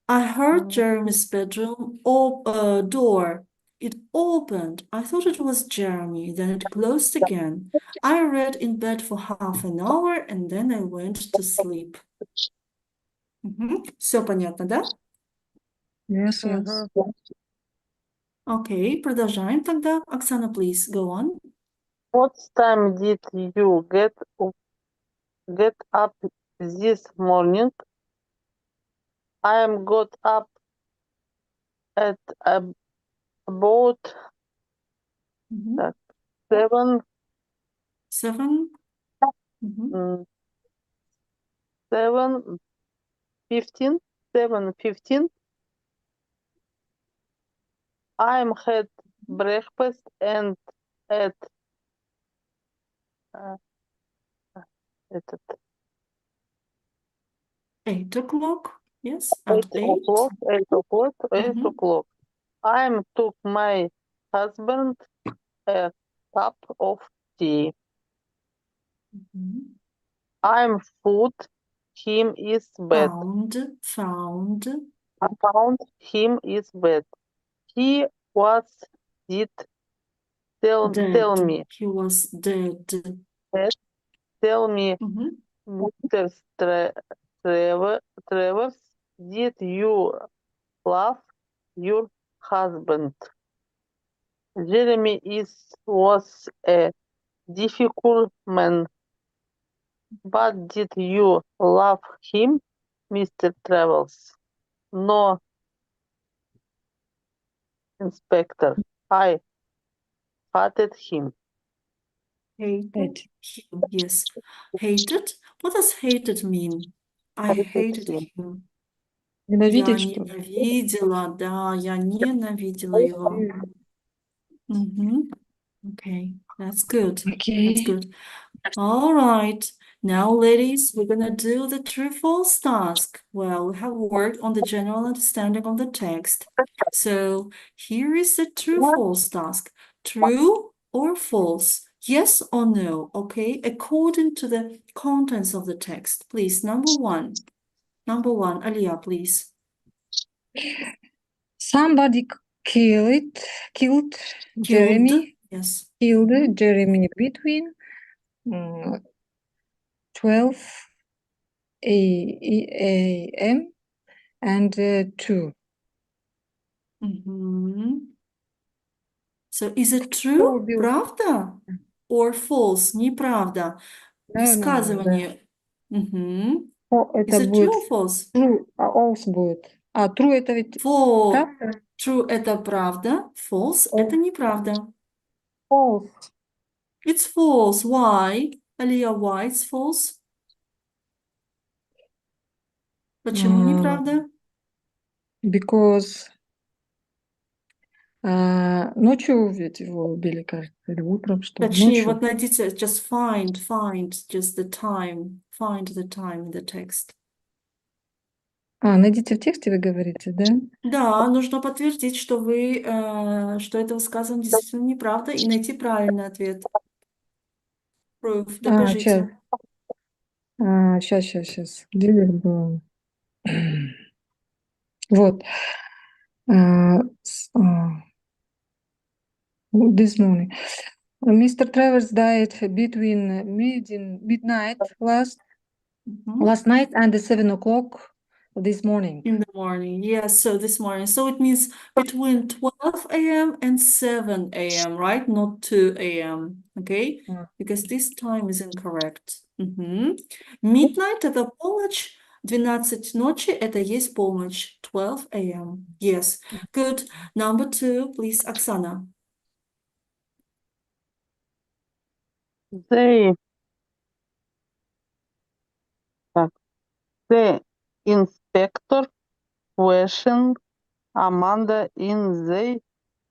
I heard Jeremy's bedroom door. It opened. I thought it was Jeremy. Then it closed again. I read in bed for half an hour and then I went to sleep. Все понятно, да? Yes, yes. Окей, продолжаем тогда. Оксана, please, go on. What time did you get up this morning? I got up at about Мгм. 7 Seven. Мгм. 7:15. 7:15. I had breakfast and at этот, 8 o'clock. Yes, at 8. 8 Мгм. o'clock. I took my husband a cup of tea. Мгм. I'm food him is bed. Found. I found him is bed. He was did tell Dead. me He was dead. that tell me Мгм. Mr. Travers, did you love your husband? Jeremy was a difficult man, but did you love him, Mr. Travers? No, Inspector. I hated him. Hated him. Yes. Hated? What does hated mean? I hated him. him. Я Ненавидеть, что ли? ненавидела, да, я ненавидела его. Мгм. Okay, that's good. That's Окей. good. All right. Now, ladies, we're gonna do the true-false task. Well, we have worked on the general understanding of the text. So here is the true-false task. True or false? Yes or no? Okay, according to the contents of the text. Please, number one. Number one, Aliyah, please. Somebody killed Killed. Jeremy. Yes. Killed Mhm. Jeremy between 12 a.m. and 2. Mhm. So is it Кто true? убил? Правда? Or false? Неправда. Да, Высказывание. Мгм. это Is it будет true or false? true, а false будет. А true это ведь правда? True – это правда. False – это неправда. False. It's false. Why? Алия, why it's false? Почему неправда? Because Ночью ведь его убили, кажется, или утром, что ли? Точнее, Ночью. вот найдите, just find just the time, find the time in the text. Найдите в тексте, вы говорите, да? Да, нужно подтвердить, что что это высказывание действительно неправда, и найти правильный ответ. Proof, Сейчас. докажите. Сейчас. Где здесь было? Вот. This morning. Mr. Travers died between midnight Мгм. last night and 7 o'clock this morning. In the morning, yes, so this morning. So it means between 12 a.m. and 7 a.m., right? Not 2 a.m., okay? Because this time is incorrect. Мгм. Midnight — это полночь, 12 ночи — это есть полночь, 12 a.m. Yes, good. Number 2, please, Oksana. They, так, the inspector questioned Amanda in the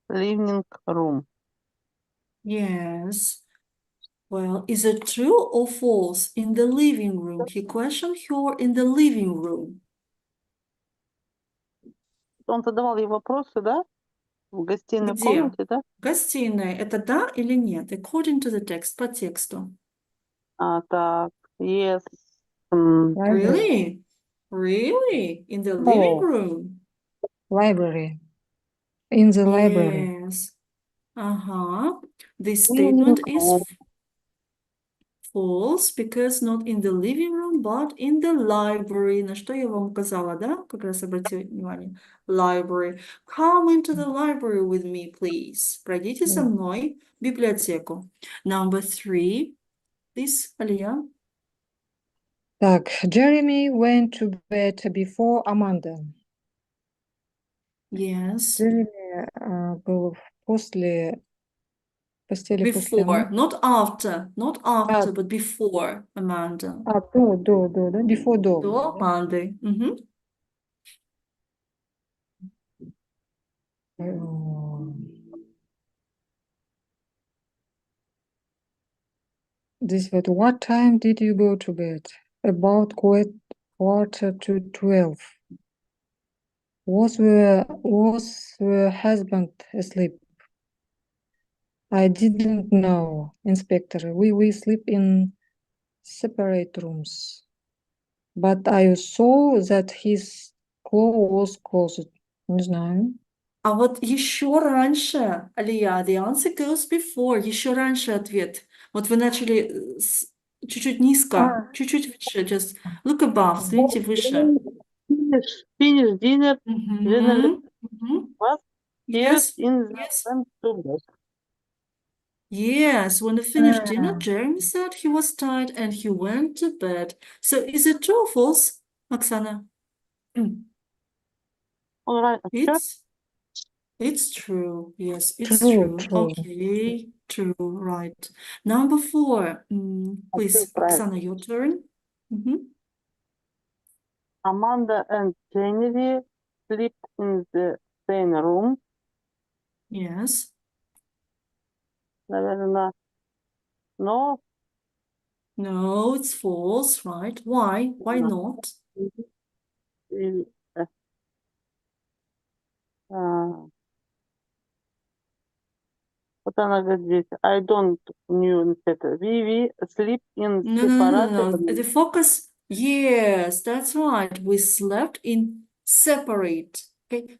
living room. Yes. Well, is it true or false? In the living room. He questioned her in the living room. Он задавал ей вопросы, да? В гостиной Где? комнате, да? Гостиная — это да или нет? According to the text, по тексту. Так, yes. Really? Really? In the living Oh. room? Library. In the library. Yes. This statement is false because not in the living room, but in the library. На что я вам указала, да? Как раз обратите внимание. Library. Come into the library with me, please. Пройдите со мной в библиотеку. Number 3. This, Алия. Так, Jeremy went to bed before Amanda. Yes. Jeremy был после постели после Before, Аманды. not after, but before Amanda. До, да? Before до. До Аманды. Мгм. This вот, what time did you go to bed? About quarter to 12. Was the husband asleep? I didn't know, Inspector. We sleep in separate rooms. But I saw that his clothes was closed. Не знаю. А вот еще раньше, Алия, the answer goes before, еще раньше ответ. Вот вы начали чуть-чуть низко, чуть-чуть выше, just look above, взгляните выше. Finish dinner. Generally, Мгм. was Yes, in the yes. went to bed. Yes, when he finished dinner, Jeremy said he was tired and he went to bed. So is it true or false, Oksana? All right. It's true. Yes, it's True. Okay, true, right. Number 4, please, Right. Oksana, your turn. Mhm. Amanda and January sleep in the same room. Yes. Наверное, no. No, it's false, right? Why? Why not? И, Вот она говорит здесь, I don't knew это. We sleep in No. separate The focus, yes, that's right. We slept in separate. Okay,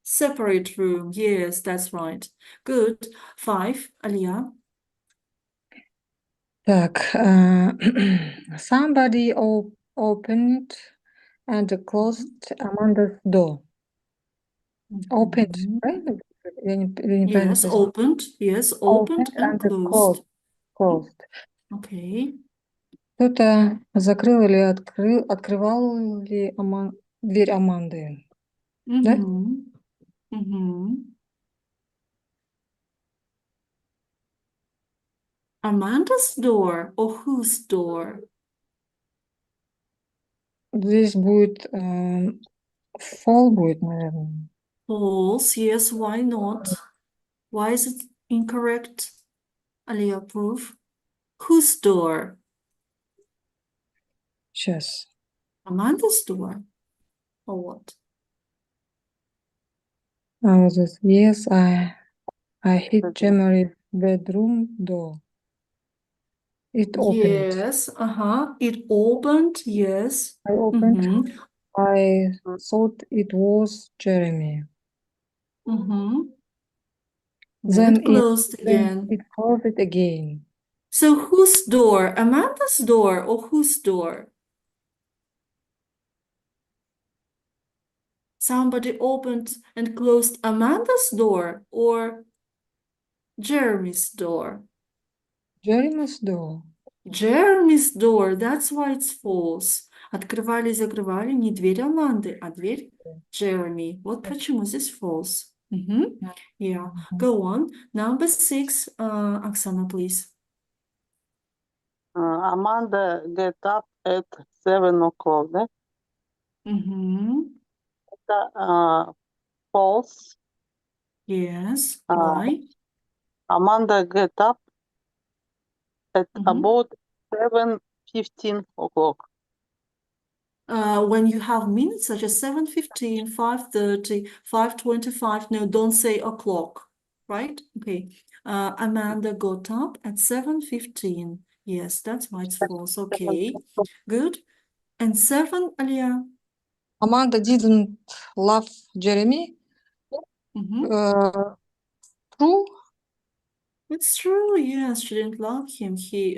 separate room. Yes, that's right. Good. 5, Alia. Так, somebody opened and closed Amanda's door. Opened, правильно? Я неправильно Yes, произнесла. opened. Yes, opened and closed. Closed. Okay. Кто-то закрыл или открывал ли дверь Аманды? Да? Amanda's door or whose door? Здесь будет fall будет, наверное. False. Yes, why not? Why is it incorrect? Alia, proof. Whose door? Сейчас. Amanda's door? Or what? Yes, I hit Jeremy's bedroom door. It opened. Yes, It opened, yes. I opened. Mhm, I thought it was Jeremy. mhm. Then It closed again. it closed again. So whose door? Amanda's door or whose door? Somebody opened and closed Amanda's door or Jeremy's door? Jeremy's door. Jeremy's door, that's why it's false. Открывали и закрывали не дверь Аманды, а дверь Jeremy. Вот почему здесь false. Yeah, go on. Number 6, Oksana, please. Amanda get up at 7 o'clock, да? Это false. Yes, Uh, why? Amanda get up at about 7:15 o'clock. When you have minutes such as 7:15, 5:30, 5:25, no, don't say o'clock, right? Okay. Amanda got up at 7:15. Yes, that's why it's false. Okay, good. And 7, Alia? Amanda didn't love Jeremy. True. It's true, yes, she didn't love him. She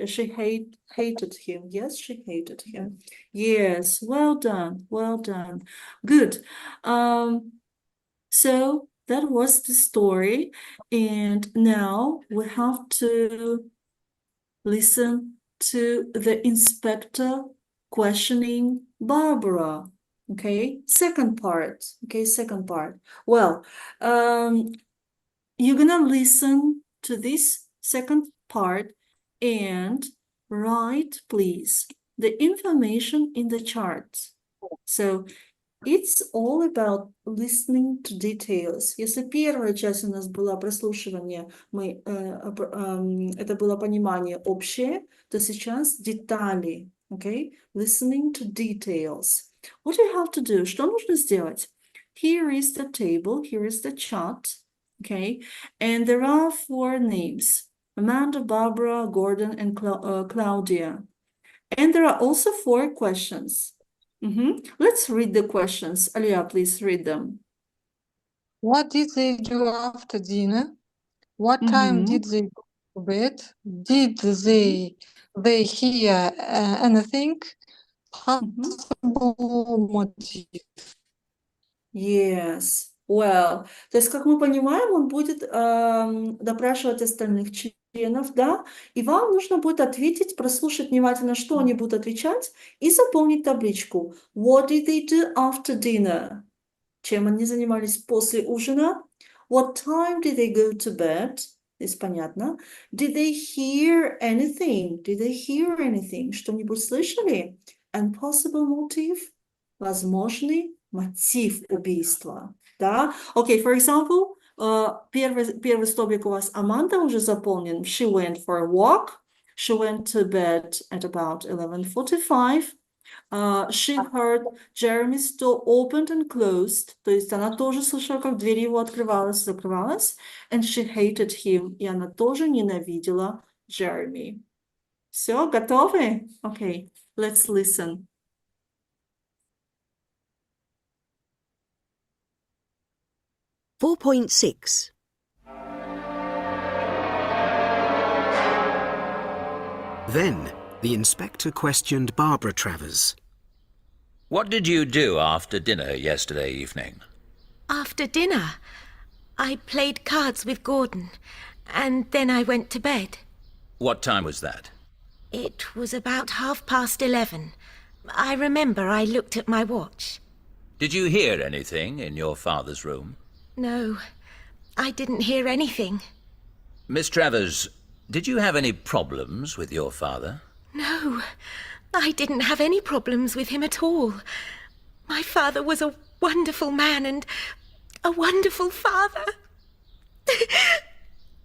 hated him. Yes, she hated him. Yes, well done, well done. Good. So that was the story, and now we have to listen to the inspector questioning Barbara. Okay, second part. Okay, second part. Well, you're gonna listen to this second part and write, please, the information in the charts. So it's all about listening to details. Если первая часть у нас была прослушивание, это было понимание общее, то сейчас детали, okay? Listening to details. What do you have to do? Что нужно сделать? Here is the table, here is the chart, okay? And there are 4 names: Amanda, Barbara, Gordon, and Claudia. And there are also 4 questions. Let's read the questions. Alia, please read them. What did they do after dinner? What time did they go to bed? Did they hear anything? Possible motive. Yes. Well, то есть, как мы понимаем, он будет допрашивать остальных членов, да, и вам нужно будет ответить, прослушать внимательно, что они будут отвечать, и заполнить табличку. What did they do after dinner? Чем они занимались после ужина? What time did they go to bed? Здесь понятно. Did they hear anything? Did they hear anything? Что-нибудь слышали? And possible motive? Возможный мотив убийства. Да? Okay, for example, первый столбик у вас Аманда уже заполнен. She went for a walk. She went to bed at about 11:45. She heard Jeremy's door opened and closed. То есть она тоже слышала, как дверь его открывалась и закрывалась. And she hated him. И она тоже ненавидела Jeremy. Все, готовы? Okay, let's listen. .6 Then the inspector questioned Barbara Travers. What did you do after dinner yesterday evening? After dinner, I played cards with Gordon, and then I went to bed. What time was that? It was about 11:30. I remember I looked at my watch. Did you hear anything in your father's room? No, I didn't hear anything. Miss Travers, did you have any problems with your father? No, I didn't have any problems with him at all. My father was a wonderful man, and a wonderful father.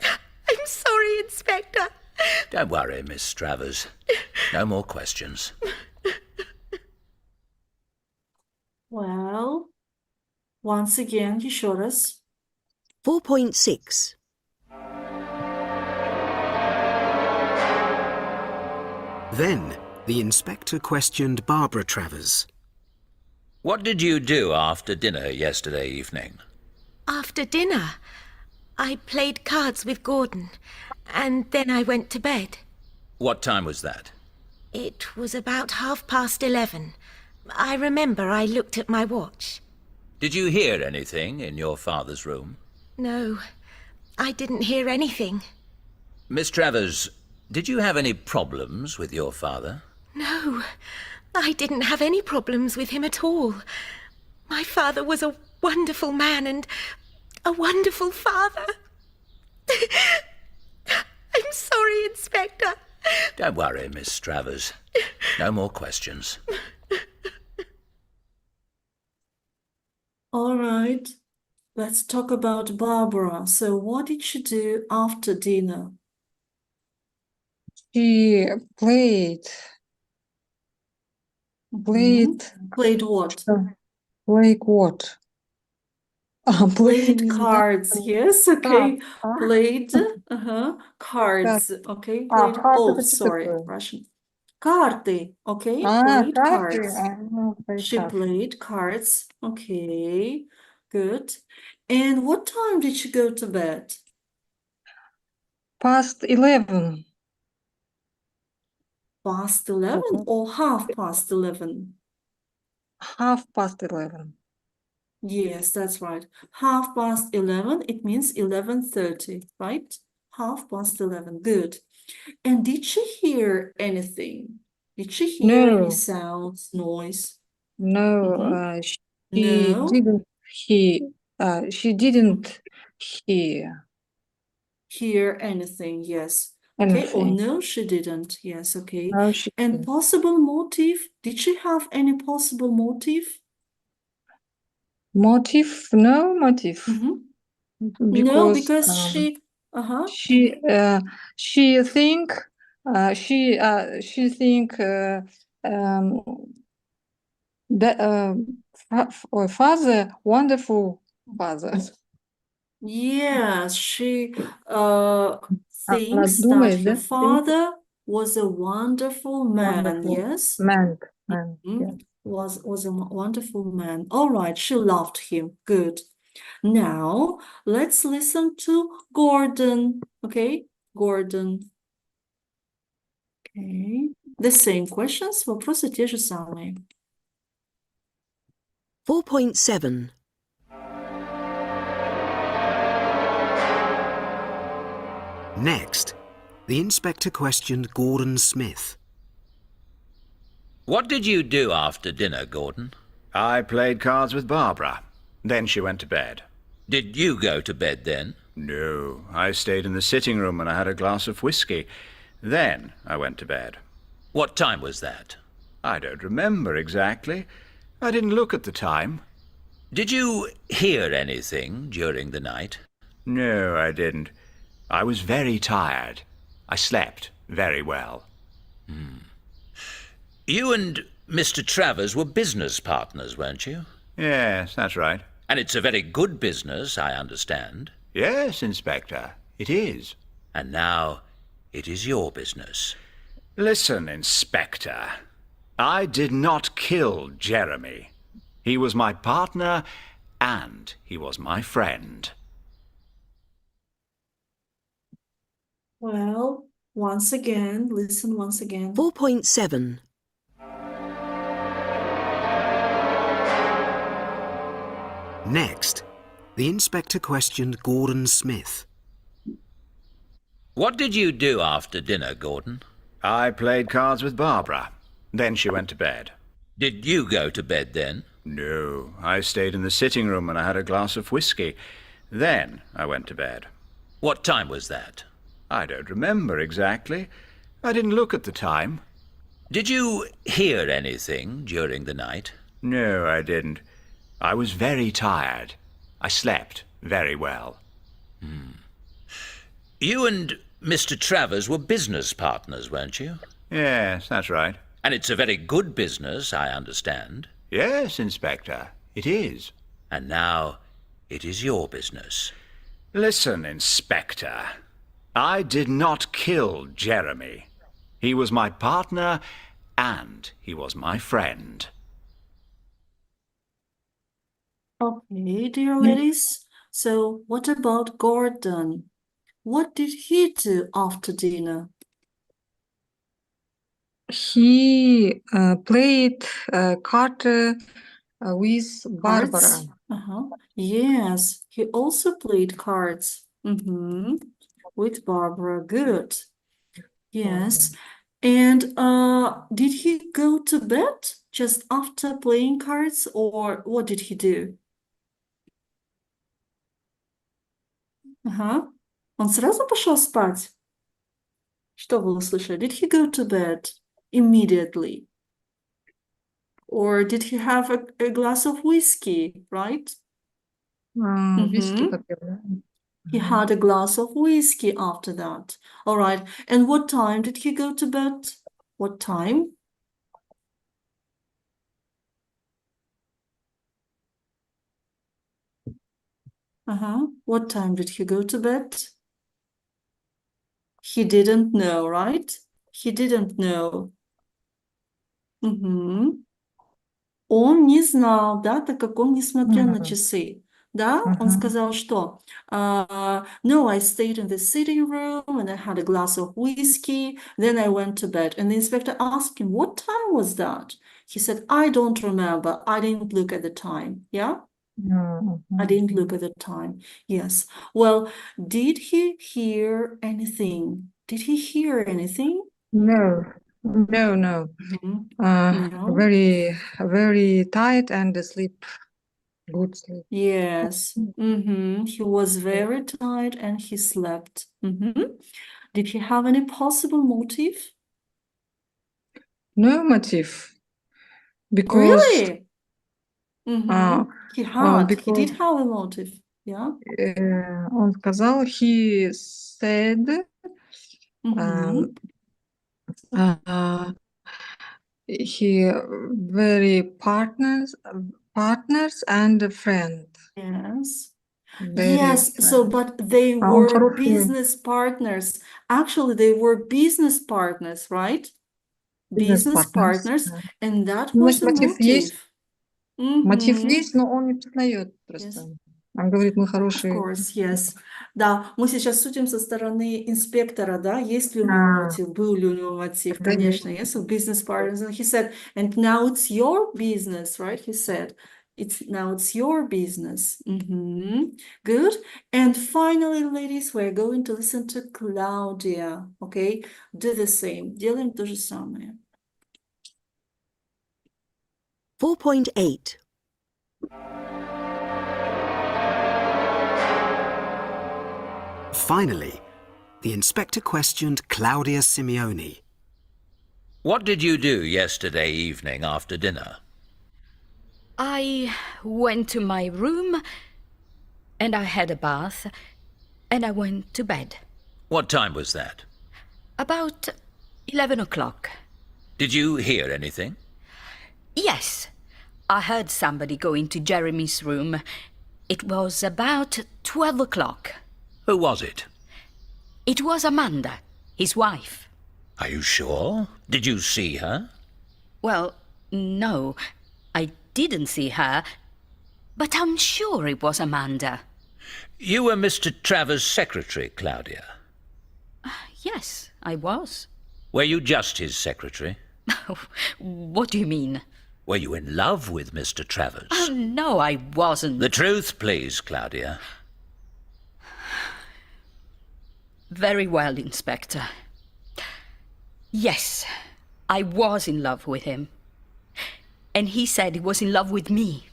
I'm sorry, Inspector. Don't worry, Miss Travers. No more questions. Well, once again, еще раз. 4.6. Then the inspector questioned Barbara Travers. What did you do after dinner yesterday evening? After dinner, I played cards with Gordon, and then I went to bed. What time was that? It was about 11:30. I remember I looked at my watch. Did you hear anything in your father's room? No, I didn't hear anything. Miss Travers, did you have any problems with your father? No, I didn't have any problems with him at all. My father was a wonderful man and a wonderful father. I'm sorry, Inspector. Don't worry, Miss Travers. No more questions. All right, let's talk about Barbara. So what did she do after dinner? She played Played what? like what? Played cards, yes, okay. Played, cards, okay. Played, карты sorry, такое. Russian. Карты, okay. Played карты. cards. She played cards, okay. Good. And what time did she go to bed? Past 11. Past 11 or half past 11? 11:30. Yes, that's right. Half past 11, it means 11:30, right? Half past 11, good. And did she hear anything? Did she hear any No, sounds, noise? no, she No, didn't she didn't hear hear anything, yes. Okay, or anything. no, she didn't. Yes, okay. No, she And didn't. possible motive? Did she have any possible motive? Motive? No motive. No, Because because she, she think that father wonderful father. yes, she Она thinks that думает, her да? Think father was a wonderful man, wonderful yes? man. Mhm. Yes. Was a wonderful man. All right, she loved him. Good. Now, let's listen to Gordon. Okay, Gordon. Okay. The same questions, вопросы те же самые. 4.7. Next, the inspector questioned Gordon Smith. What did you do after dinner, Gordon? I played cards with Barbara. Then she went to bed. Did you go to bed then? No, I stayed in the sitting room and I had a glass of whiskey. Then I went to bed. What time was that? I don't remember exactly. I didn't look at the time. Did you hear anything during the night? No, I didn't. I was very tired. I slept very well. You and Mr. Travers were business partners, weren't you? Yes, that's right. And it's a very good business, I understand. Yes, Inspector, it is. And now it is your business. Listen, Inspector. I did not kill Jeremy. He was my partner and he was my friend. Well, once again, listen once again. 4.7. Next, the inspector questioned Gordon Smith. What did you do after dinner, Gordon? I played cards with Barbara. Then she went to bed. Did you go to bed then? No, I stayed in the sitting room and I had a glass of whiskey. Then I went to bed. What time was that? I don't remember exactly. I didn't look at the time. Did you hear anything during the night? No, I didn't. I was very tired. I slept very well. You and Mr. Travers were business partners, weren't you? Yes, that's right. And it's a very good business, I understand. Yes, Inspector, it is. And now it is your business. Listen, Inspector. I did not kill Jeremy. He was my partner and he was my friend. Okay, dear ladies. So what about Gordon? What did he do after dinner? He played card with Barbara. Cards? Yes, he also played cards. With Barbara. Good. Yes. And did he go to bed just after playing cards, or what did he do? Он сразу пошел спать? Что вы услышали? Did he go to bed immediately? Or did he have a glass of whiskey, right? Виски попил, да? He had a glass of whiskey after that. All right. And what time did he go to bed? What time? What time did he go to bed? He didn't know, right? He didn't know. Он не знал, да, так как он не смотрел на часы. Да, он сказал, что no, I stayed in the sitting room and I had a glass of whiskey, then I went to bed. And the inspector asked him, what time was that? He said, I don't remember. I didn't look at the time. Yeah? I didn't look at the time. Yes. Well, did he hear anything? Did he hear anything? No. No. Very, very tight and sleep. Good sleep. Yes. He was very tired and he slept. Did he have any possible motive? No motive. Because Really? He did have a motive. Yeah. Он сказал, he said he very partners and friend. Yes. Very Yes, so but they он were хороший. business partners. Actually, they were business partners, right? Business partners, and that was Значит, a мотив есть. motive. Мотив есть, но он не признает просто. Он говорит, мы Of хорошие. course, yes. Да, мы сейчас судим со стороны инспектора, да, есть ли у него мотив, был ли у него мотив, конечно, yes, of business partners. And he said, and now it's your business, right? He said, now it's your business. Good. And finally, ladies, we're going to listen to Claudia, okay? Do the same. Делаем то же самое. 4.8. Finally, the inspector questioned Claudia Simeoni. What did you do yesterday evening after dinner? I went to my room and I had a bath and I went to bed. What time was that? About 11 o'clock. Did you hear anything? Yes, I heard somebody go into Jeremy's room. It was about 12 o'clock. Who was it? It was Amanda, his wife. Are you sure? Did you see her? Well, no, I didn't see her, but I'm sure it was Amanda. You were Mr. Travers' secretary, Claudia. Yes, I was. Were you just his secretary? What do you mean? Were you in love with Mr. Travers? Oh, no, I wasn't. The truth, please, Claudia. Very well, Inspector. Yes, I was in love with him. And he said he was in love with me.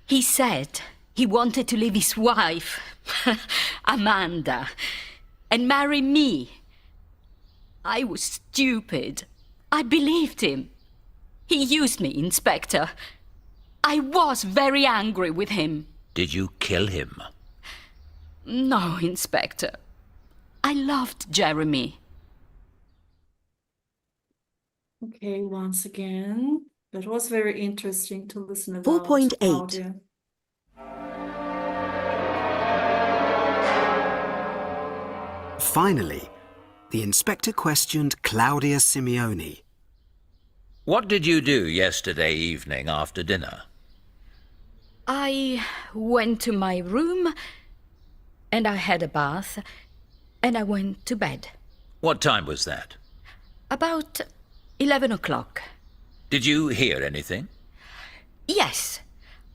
He said he wanted to leave his wife, Amanda, and marry me. I was stupid. I believed him. He used me, Inspector. I was very angry with him. Did you kill him? No, Inspector. I loved Jeremy. Okay, once again, that was very interesting to listen about 4.8. Claudia. Finally, the inspector questioned Claudia Simeoni. What did you do yesterday evening after dinner? I went to my room and I had a bath and I went to bed. What time was that? About 11 o'clock. Did you hear anything? Yes,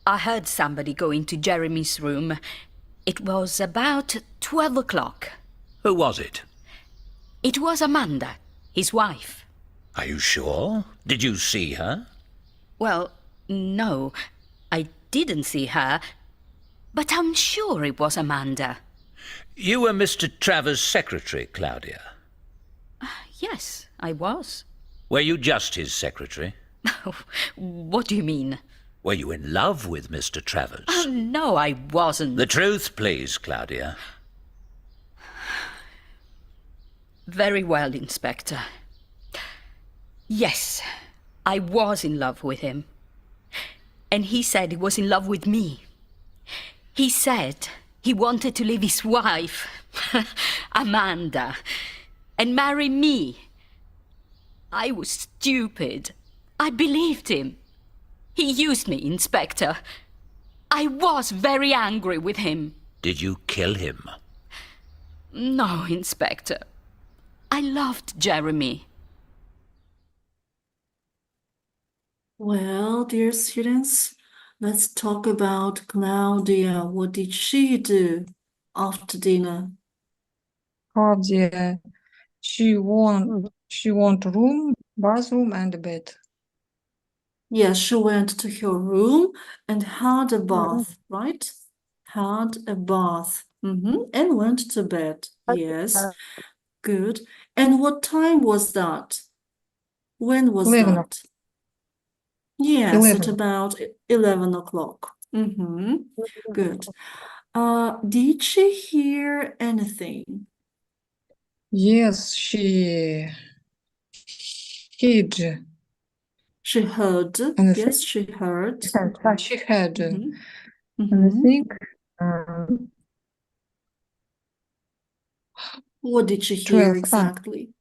I heard somebody go into Jeremy's room. It was about 12 o'clock. Who was it? It was Amanda, his wife. Are you sure? Did you see her? Well, no, I didn't see her, but I'm sure it was Amanda. You were Mr. Travers' secretary, Claudia. Yes, I was. Were you just his secretary? What do you mean? Were you in love with Mr. Travers? No, I wasn't. The truth, please, Claudia. Very well, Inspector. Yes, I was in love with him. And he said he was in love with me. He said he wanted to leave his wife, Amanda, and marry me. I was stupid. I believed him. He used me, Inspector. I was very angry with him. Did you kill him? No, Inspector. I loved Jeremy. Well, dear students, let's talk about Claudia. What did she do after dinner? Claudia, she want room, bathroom, and bed. Yes, she went to her room and had a bath, right? Had a bath. And went to bed. Yes, good. And what time was that? When was 11 that? Yes, at 11. about 11 o'clock. Good. Did she hear anything? Yes, she hid. She heard. And I Yes, she heard. she had. Mhm. And I Mhm. think What did she hear 12. exactly?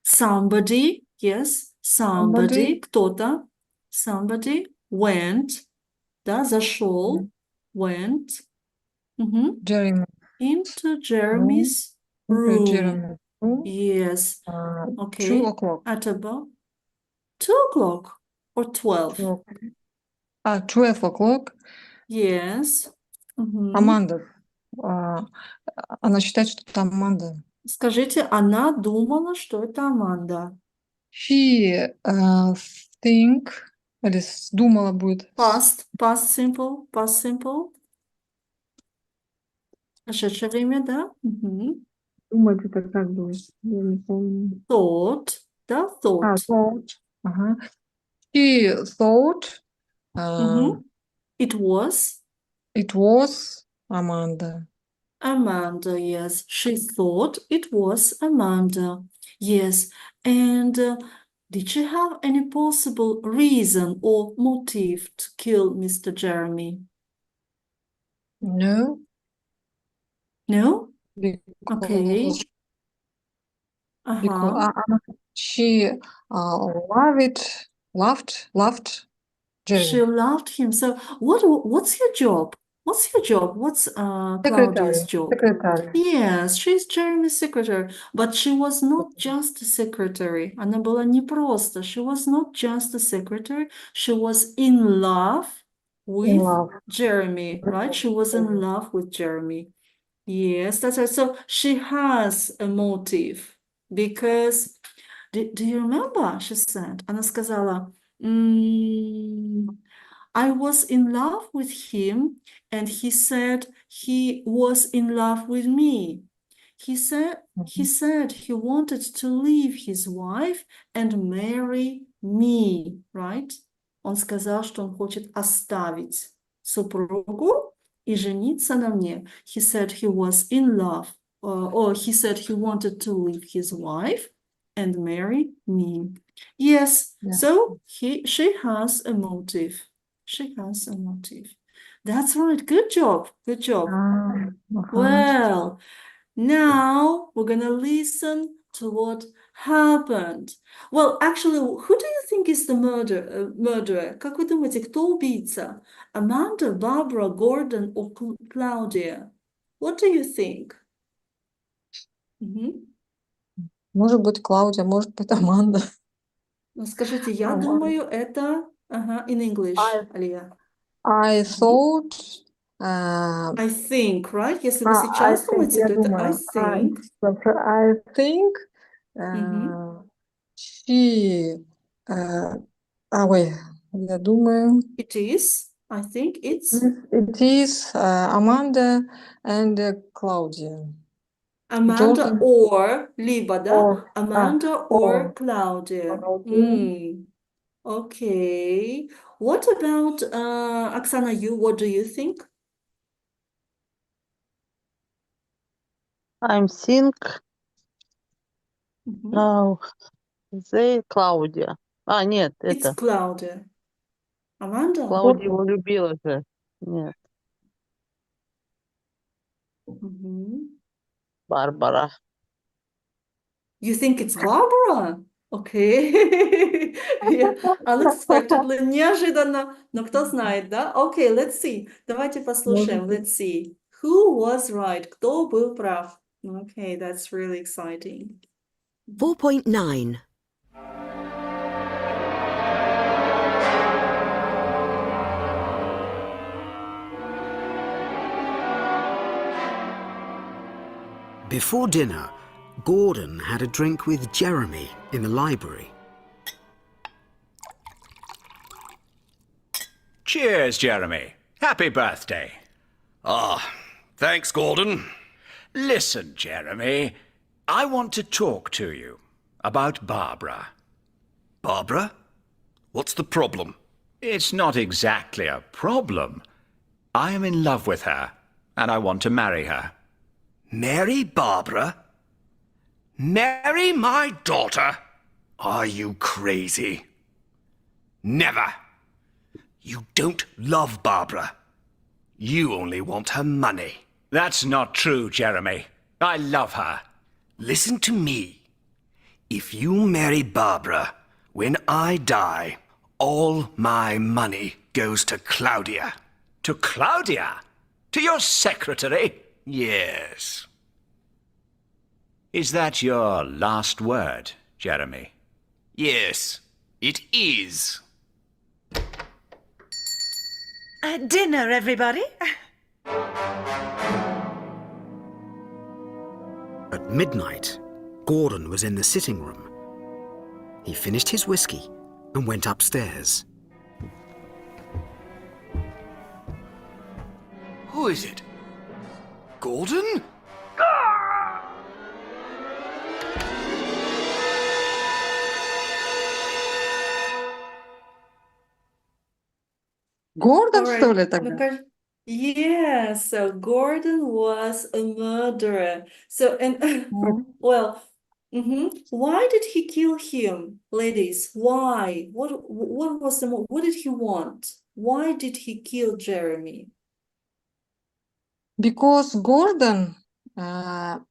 Somebody, yes, Somebody. кто-то, somebody went, да, зашел, went, Jeremy into room. Jeremy's Into room. Jeremy's room. Yes, 2 okay, o'clock. at about 2 o'clock or 12. 12 o'clock. Yes. Аманда. Она считает, что это Аманда. Скажите, она думала, что это Аманда. She think, или думала будет. Past simple, past simple. Прошедшее время, да? Думать это как бы, я не помню. Thought, да, thought. Thought. Ага. She thought It was Amanda. Amanda, yes. She thought it was Amanda. Yes. And did she have any possible reason or motive to kill Mr. Jeremy? No. No? Because, Okay. because she loved Jeremy. She loved him. So what's your job? What's your job? What's Claudia's job? Secretary. Yes, she's Jeremy's secretary, but she was not just a secretary. Она была не просто. She was not just a secretary. She was in love with Jeremy, right? She was in love with Jeremy. Yes, that's right. So she has a motive because, do you remember? She said, она сказала, I was in love with him, and he said he was in love with me. He said he wanted to leave his wife and marry me, right? Он сказал, что он хочет оставить супругу и жениться на мне. He said he was in love, or he said he wanted to leave his wife and marry me. Yes, Yeah. so she has a motive. She has a motive. That's right. Good job. Good job. Well, now we're gonna listen to what happened. Well, actually, who do you think is the murderer? Как вы думаете, кто убийца? Amanda, Barbara, Gordon, or Claudia? What do you think? Мгм. Может быть, Клаудия, может быть, Аманда. Ну, скажите, я Amanda. думаю, это... Ага, in English, I- Алия. I thought... I think, right? Если вы сейчас думаете, я то это думаю. I think. I think Мгм. she... wait, я думаю... It is. I think it's It is Amanda and Claudia. Amanda Jordan or либо, да? or Amanda or Claudia. Claudia. Okay. What about Oksana, you? What do you think? I'm think Мгм. no, they Claudia. Нет, It's это Claudia. Amanda? Клаудия его любила же. Нет, Мгм. Барбара. You think it's Barbara? Okay. Yeah, unexpectedly, неожиданно, но кто знает, да? Okay, let's see. Давайте послушаем. Let's see. Who was right? Кто был прав? Okay, that's really exciting. 4.9. Before dinner, Gordon had a drink with Jeremy in the library. Cheers, Jeremy. Happy birthday. Ah, thanks, Gordon. Listen, Jeremy, I want to talk to you about Barbara. Barbara? What's the problem? It's not exactly a problem. I am in love with her, and I want to marry her. Marry Barbara? Marry my daughter? Are you crazy? Never. You don't love Barbara. You only want her money. That's not true, Jeremy. I love her. Listen to me. If you marry Barbara, when I die, all my money goes to Claudia. To Claudia? To your secretary? Yes. Is that your last word, Jeremy? Yes, it is. Dinner, everybody. At midnight, Gordon was in the sitting room. He finished his whiskey and went upstairs. Who is it? Gordon? Гордон, All что ли, right. тогда? Yeah, so Gordon was a murderer. So, and well, why did he kill him, ladies? Why? What was what did he want? Why did he kill Jeremy? Because Gordon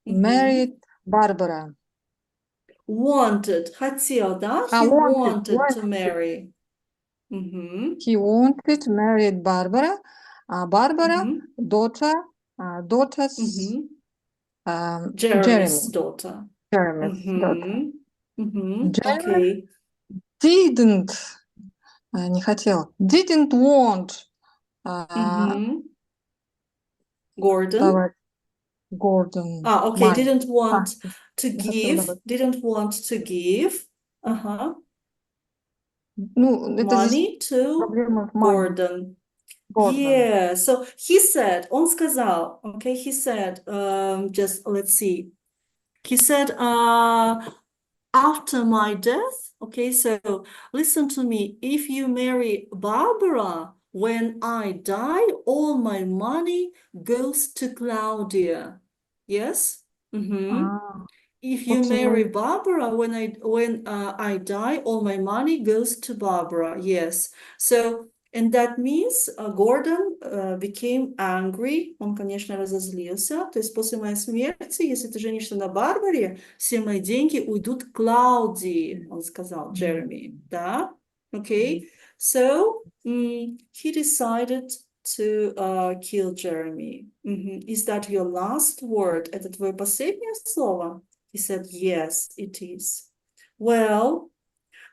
married Barbara. Wanted, хотел, да? He wanted to marry. He wanted to marry Barbara. Barbara, daughter's Jeremy's Jeremy. daughter. Jeremy's daughter. Jeremy Okay. didn't, не хотел, didn't want Gordon. давать Gordon Okay, money. didn't want to не хотел give, давать. didn't want to give Ну, это здесь money to проблема в money. Gordon. Yeah, so he said, он сказал, okay, he said, just let's see. He said, after my death, okay, so listen to me. If you marry Barbara, when I die, all my money goes to Claudia. Yes? If you marry Barbara, when I die, all my money goes to Barbara. Yes. So, and that means Gordon became angry. Он, конечно, разозлился. То есть после моей смерти, если ты женишься на Барбаре, все мои деньги уйдут к Клаудии, он сказал, Джереми. Да? Okay. So, he decided to kill Jeremy. Is that your last word? Это твое последнее слово? He said, yes, it is. Well,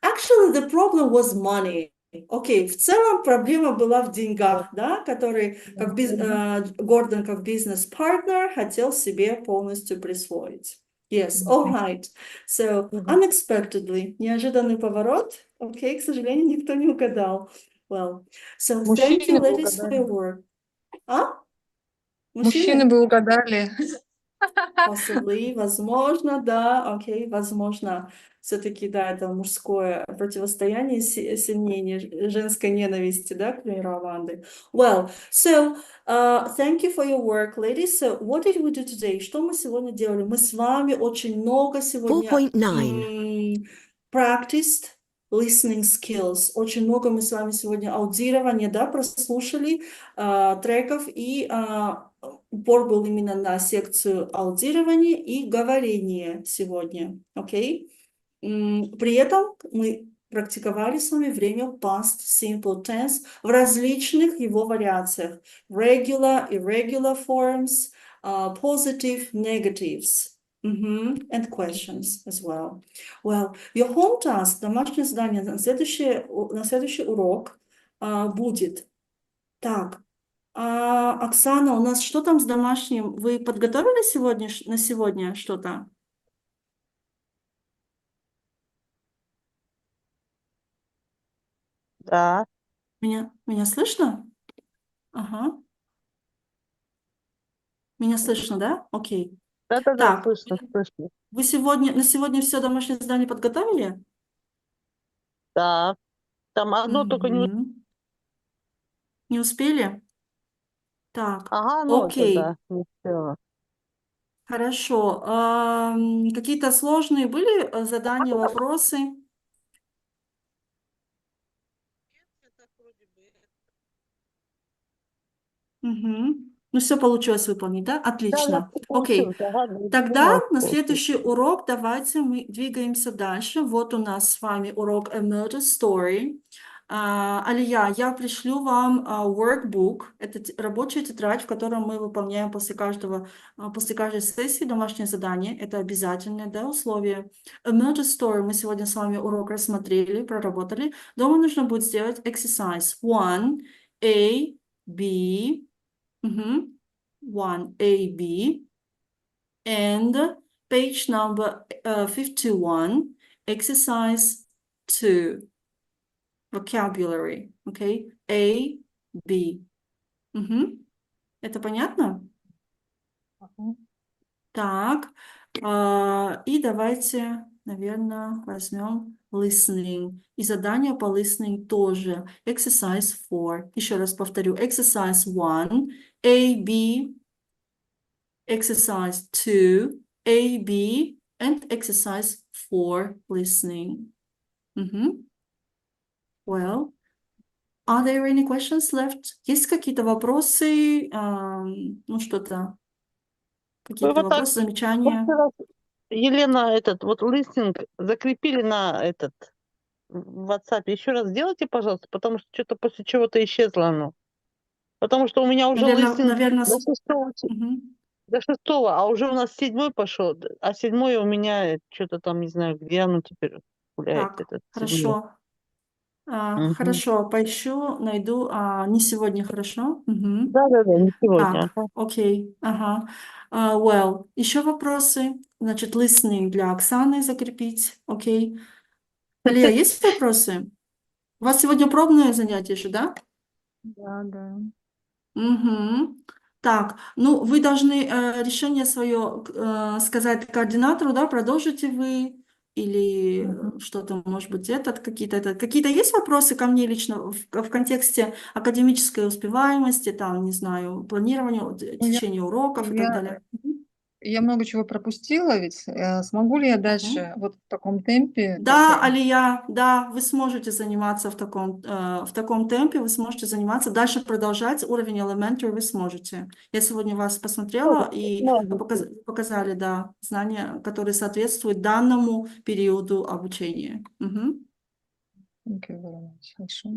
actually, the problem was money. Окей, в целом проблема была в деньгах, да, который как Гордон как бизнес-партнер хотел себе полностью присвоить. Yes, all right. So, unexpectedly, неожиданный поворот. Окей, к сожалению, никто не угадал. Well, so thank you, Мужчины бы ladies, for угадали. your work. А? Мужчины бы угадали. Possibly, возможно, да, окей, возможно. Все-таки, да, это мужское противостояние сильнее женской ненависти, да, к примеру, Аванды. Well, so, thank you for your work, ladies. So, what did we do today? Что мы сегодня делали? Мы с вами очень много сегодня 4.9. Practiced listening skills. Очень много мы с вами сегодня аудирования, да, прослушали треков, и упор был именно на секцию аудирования и говорения сегодня, окей? При этом мы практиковали с вами время past simple tense в различных его вариациях. Regular, irregular forms, positive, negatives. And questions as well. Well, your home task, домашнее задание на следующий урок будет. Так, Оксана, у нас что там с домашним? Вы подготовили на сегодня что-то? Да. Меня слышно? Ага. Меня слышно, да? Окей. Да-да-да, Так, слышно, слышно. вы на сегодня все домашнее задание подготовили? Да. Там одно только не... Не успели? Так, Ага, ну это окей. да, не успела. Хорошо. Какие-то сложные были задания, вопросы? Ну, все получилось выполнить, да? Да, Отлично. Окей. получилось. Ага, да, Тогда на получилось. следующий урок давайте мы двигаемся дальше. Вот у нас с вами урок A Murder Story. Алия, я пришлю вам workbook. Это рабочая тетрадь, в которой мы выполняем после каждой сессии домашнее задание. Это обязательное, да, условие. A Murder Story. Мы сегодня с вами урок рассмотрели, проработали. Дома нужно будет сделать exercise 1, A, B, 1A, B, and page number 51, exercise 2, vocabulary, okay, A, B. Это понятно? Так, и давайте, наверное, возьмем listening. И задание по listening тоже. Exercise 4. Еще раз повторю. Exercise 1, A, B, exercise 2, A, B, and exercise 4, listening. Well, are there any questions left? Есть какие-то вопросы? Ну, что-то, Вы какие-то вот так, вопросы, замечания? Елена, этот вот листинг закрепили на в WhatsApp. Еще раз сделайте, пожалуйста, потому что что-то после чего-то исчезло оно. Потому что у меня уже листинг Наверное, до шестого, а уже у нас 7 пошел, а 7 у меня что-то там, не знаю, где оно теперь гуляет, так, этот 7. хорошо. Хорошо, поищу, найду. Не сегодня, хорошо? Да-да-да, не сегодня. Так, окей, ага. Well, еще вопросы? Значит, listening для Оксаны закрепить, окей. Алия, есть вопросы? У вас сегодня пробное занятие же, да? Да. Угу. Так, ну, вы должны решение свое сказать координатору, да, продолжите вы или что-то, может быть, какие-то есть вопросы ко мне лично в контексте академической успеваемости, там, не знаю, планирования, течения уроков и так далее? Я много чего пропустила, ведь смогу ли я дальше вот в таком темпе? Да, Алия, да, вы сможете заниматься в таком темпе, вы сможете заниматься, дальше продолжать уровень elementary вы сможете. Я сегодня вас посмотрела, и вы показали, да, знания, которые соответствуют данному периоду обучения. Мгм. Thank you very much. Хорошо.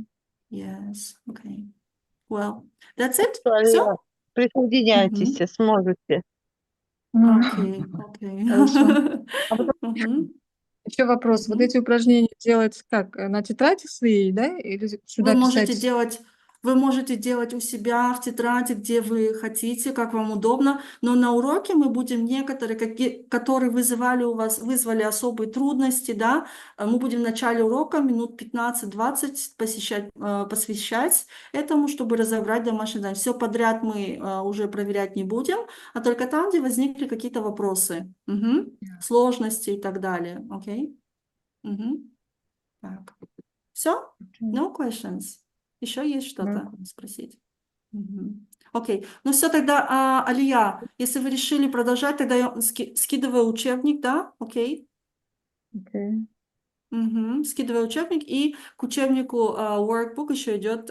Yes, okay. Well, that's it? Алия, Все? присоединяйтесь, сможете. Окей, окей. Хорошо. А потом Мгм. еще вопрос. Вот эти упражнения делать как? На тетради своей, да? Или сюда писать? Вы можете делать у себя в тетради, где вы хотите, как вам удобно, но на уроке мы будем некоторые, которые вызвали особые трудности, да, мы будем в начале урока минут 15-20 посвящать этому, чтобы разобрать домашнее задание. Все подряд мы уже проверять не будем, а только там, где возникли какие-то вопросы, сложности и так далее. Окей? Так. Все? No questions? Еще есть что-то спросить? Окей. Ну все, тогда, Алия, если вы решили продолжать, тогда я скидываю учебник, да? Окей? Окей. Скидываю учебник, и к учебнику workbook еще идет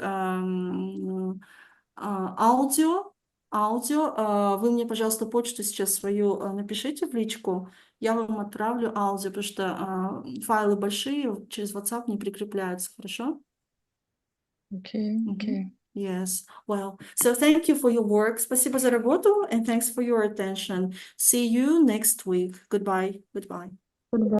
аудио. Вы мне, пожалуйста, почту сейчас свою напишите в личку. Я вам отправлю аудио, потому что файлы большие, через WhatsApp не прикрепляются, хорошо? Окей, окей. Yes. Well, so thank you for your work. Спасибо за работу, and thanks for your attention. See you next week. Goodbye. Goodbye.